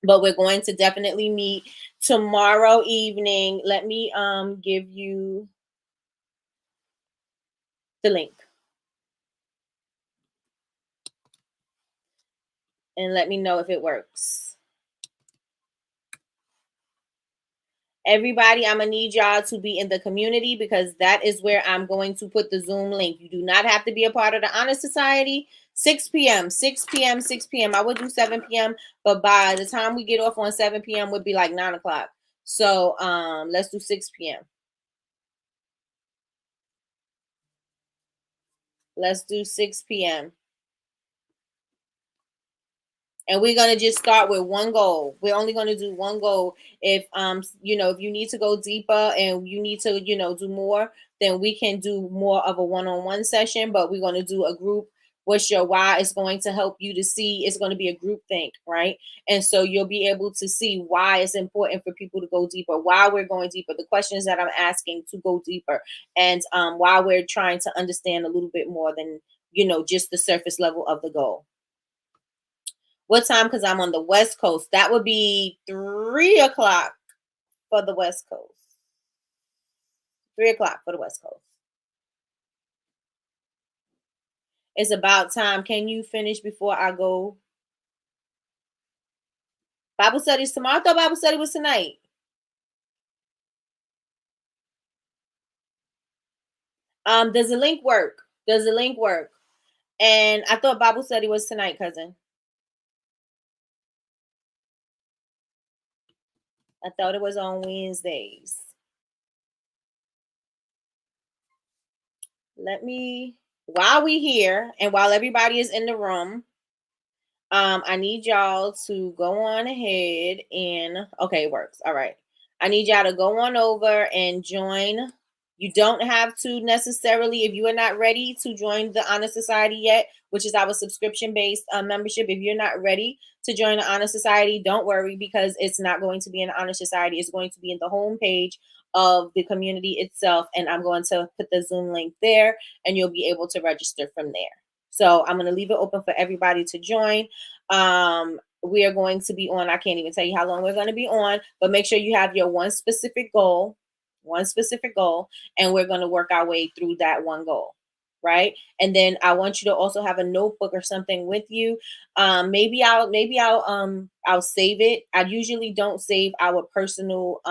But we're going to definitely meet tomorrow evening. Let me give you the link. And let me know if it works. Everybody, I'm going to need y'all to be in the community, because that is where I'm going to put the Zoom link. You do not have to be a part of the Honor Society. 6 p.m. I would do 7 p.m., but by the time we get off on 7 p.m. would be like 9 o'clock. So let's do 6 p.m. Let's do 6 p.m. And we're going to just start with one goal. We're only going to do one goal. If if you need to go deeper and you need to do more, then we can do more of a one-on-one session. But we're going to do a group. What's your why? Is going to help you to see. It's going to be a group think, right? And so you'll be able to see why it's important for people to go deeper, why we're going deeper, the questions that I'm asking to go deeper, and why we're trying to understand a little bit more than just the surface level of the goal. What time? Because I'm on the West Coast. That would be 3 o'clock for the West Coast. 3 o'clock for the West Coast. It's about time. Can you finish before I go? Bible studies tomorrow. I thought Bible study was tonight. Does the link work? And I thought Bible study was tonight, cousin. I thought it was on Wednesdays. Let me, while we here and while everybody is in the room, I need y'all to go on ahead and okay, it works. All right. I need y'all to go on over and join. You don't have to necessarily, if you are not ready to join the Honor Society yet, which is our subscription-based membership. If you're not ready to join the Honor Society, don't worry, because it's not going to be in the Honor Society. It's going to be in the homepage of the community itself, and I'm going to put the Zoom link there, and you'll be able to register from there. So I'm going to leave it open for everybody to join. We are going to be on, I can't even tell you how long we're going to be on, but make sure you have your one specific goal, and we're going to work our way through that one goal. Right. And then I want you to also have a notebook or something with you. Maybe I'll save it. I usually don't save our personal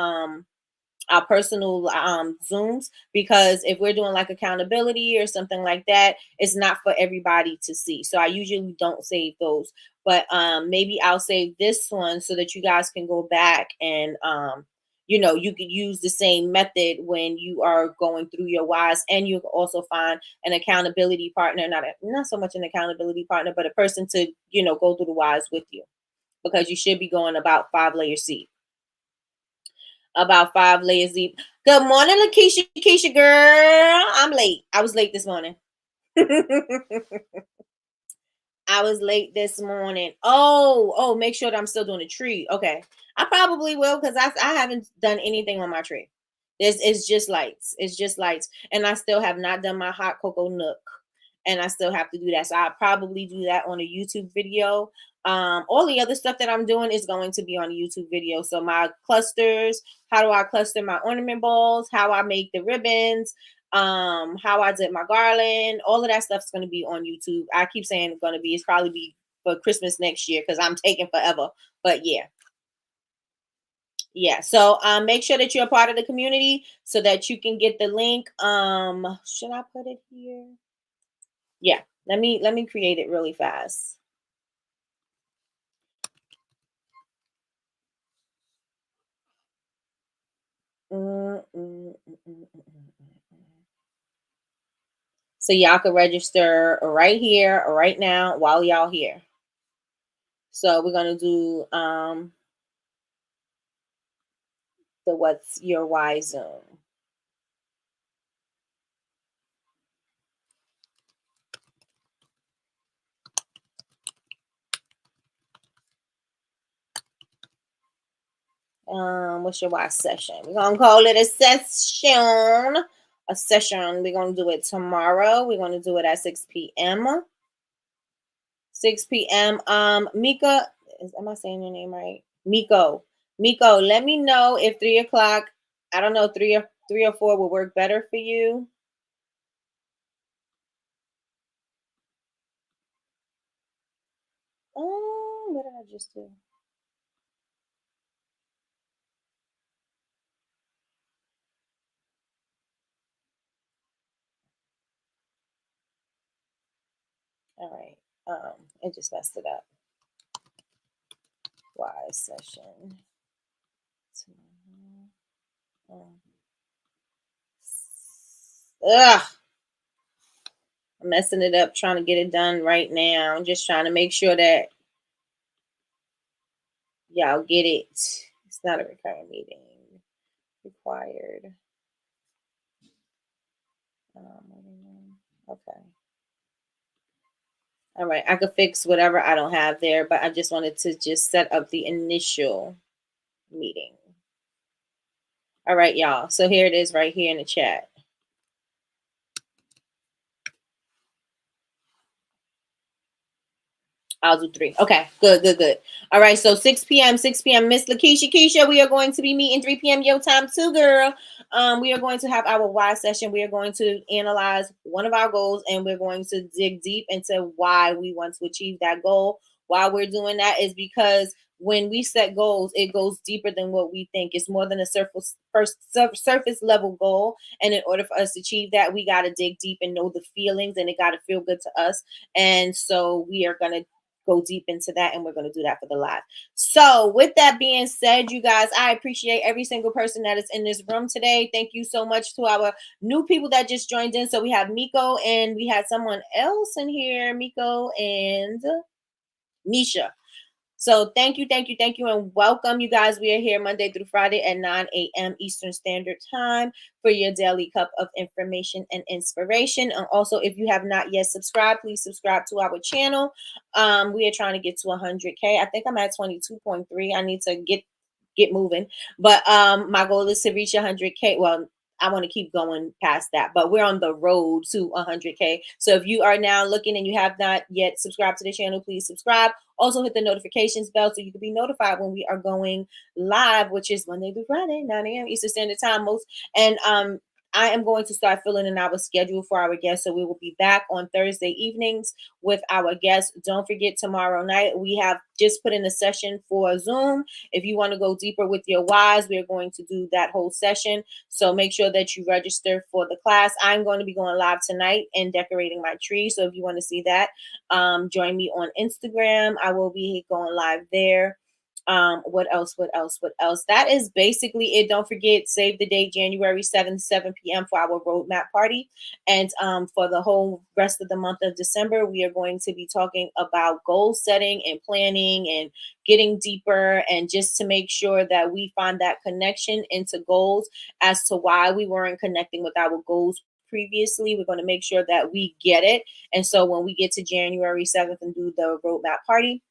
Zooms, because if we're doing like accountability or something like that, it's not for everybody to see. So I usually don't save those, but maybe I'll save this one so that you guys can go back and you could use the same method when you are going through your whys, and you can also find an accountability partner, not so much an accountability partner, but a person to go through the whys with you, because you should be going about 5 layers deep. About 5 layers deep. Good morning, Lakeisha. Keisha, girl. I'm late. I was late this morning. I was late this morning. Oh, make sure that I'm still doing the tree. Okay. I probably will, because I haven't done anything on my tree. It's just lights. It's just lights. And I still have not done my hot cocoa nook. And I still have to do that. So I'll probably do that on a YouTube video. All the other stuff that I'm doing is going to be on a YouTube video. So my clusters, how do I cluster my ornament balls, how I make the ribbons, how I did my garland, all of that stuff is going to be on YouTube. I keep saying it's going to be, it's probably be for Christmas next year, because I'm taking forever. But yeah. So make sure that you're a part of the community so that you can get the link. Should I put it here? Yeah, let me create it really fast. So y'all can register right here, right now, while y'all here. So we're gonna do the What's Your Why Zoom. What's your why session? We're gonna call it a session. A session. We're gonna do it tomorrow. We're gonna do it at 6 p.m. 6 p.m. Mika, am I saying your name right? Miko, let me know if 3 o'clock, I don't know, 3 or 4 will work better for you. Oh, what did I just do? All right. It just messed it up. Why session? Ugh. I'm messing it up trying to get it done right now. I'm just trying to make sure that y'all get it. It's not a recurring meeting. Required. Okay. All right. I could fix whatever I don't have there, but I just wanted to just set up the initial meeting. All right, y'all. So here it is right here in the chat. I'll do 3. Okay, good. All right, so 6 p.m. Miss Lakeisha, we are going to be meeting 3 p.m. your time too, girl. We are going to have our why session. We are going to analyze one of our goals, and we're going to dig deep into why we want to achieve that goal. Why we're doing that is because when we set goals, it goes deeper than what we think. It's more than a surface level goal. And in order for us to achieve that, we got to dig deep and know the feelings, and it got to feel good to us. And so we are going to go deep into that, and we're going to do that for the live. So with that being said, you guys, I appreciate every single person that is in this room today. Thank you so much to our new people that just joined in. So we have Miko, and we had someone else in here, Miko and Nisha. So thank you, and welcome, you guys. We are here Monday through Friday at 9 a.m. Eastern Standard Time for your daily cup of information and inspiration. And also, if you have not yet subscribed, please subscribe to our channel. We are trying to get to 100K. I think I'm at 22.3. I need to get moving, but my goal is to reach 100K. Well, I want to keep going past that, but we're on the road to 100K. So if you are now looking and you have not yet subscribed to the channel, please subscribe. Also hit the notifications bell so you can be notified when we are going live, which is Monday through Friday, 9 a.m. Eastern Standard Time. And I am going to start filling in our schedule for our guests. So we will be back on Thursday evenings with our guests. Don't forget, tomorrow night, we have just put in a session for Zoom. If you want to go deeper with your whys, we are going to do that whole session. So make sure that you register for the class. I'm going to be going live tonight and decorating my tree. So if you want to see that, join me on Instagram. I will be going live there. What else? That is basically it. Don't forget, save the date, January 7th, 7 p.m. for our roadmap party. And for the whole rest of the month of December, we are going to be talking about goal setting and planning and getting deeper, and just to make sure that we find that connection into goals as to why we weren't connecting with our goals previously. We're going to make sure that we get it. And so when we get to January 7th and do the roadmap party,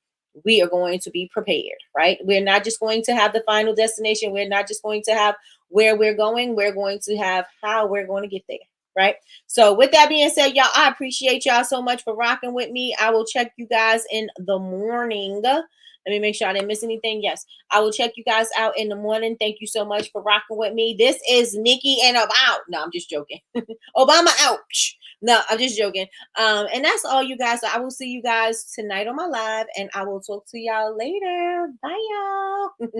we are going to be prepared, right? We're not just going to have the final destination. We're not just going to have where we're going. We're going to have how we're going to get there, right? So with that being said, y'all, I appreciate y'all so much for rocking with me. I will check you guys in the morning. Let me make sure I didn't miss anything. Yes, I will check you guys out in the morning. Thank you so much for rocking with me. This is Nikki, and I'm out. No, I'm just joking. Obama out. No, I'm just joking. And that's all, you guys. So I will see you guys tonight on my live, and I will talk to y'all later. Bye, y'all.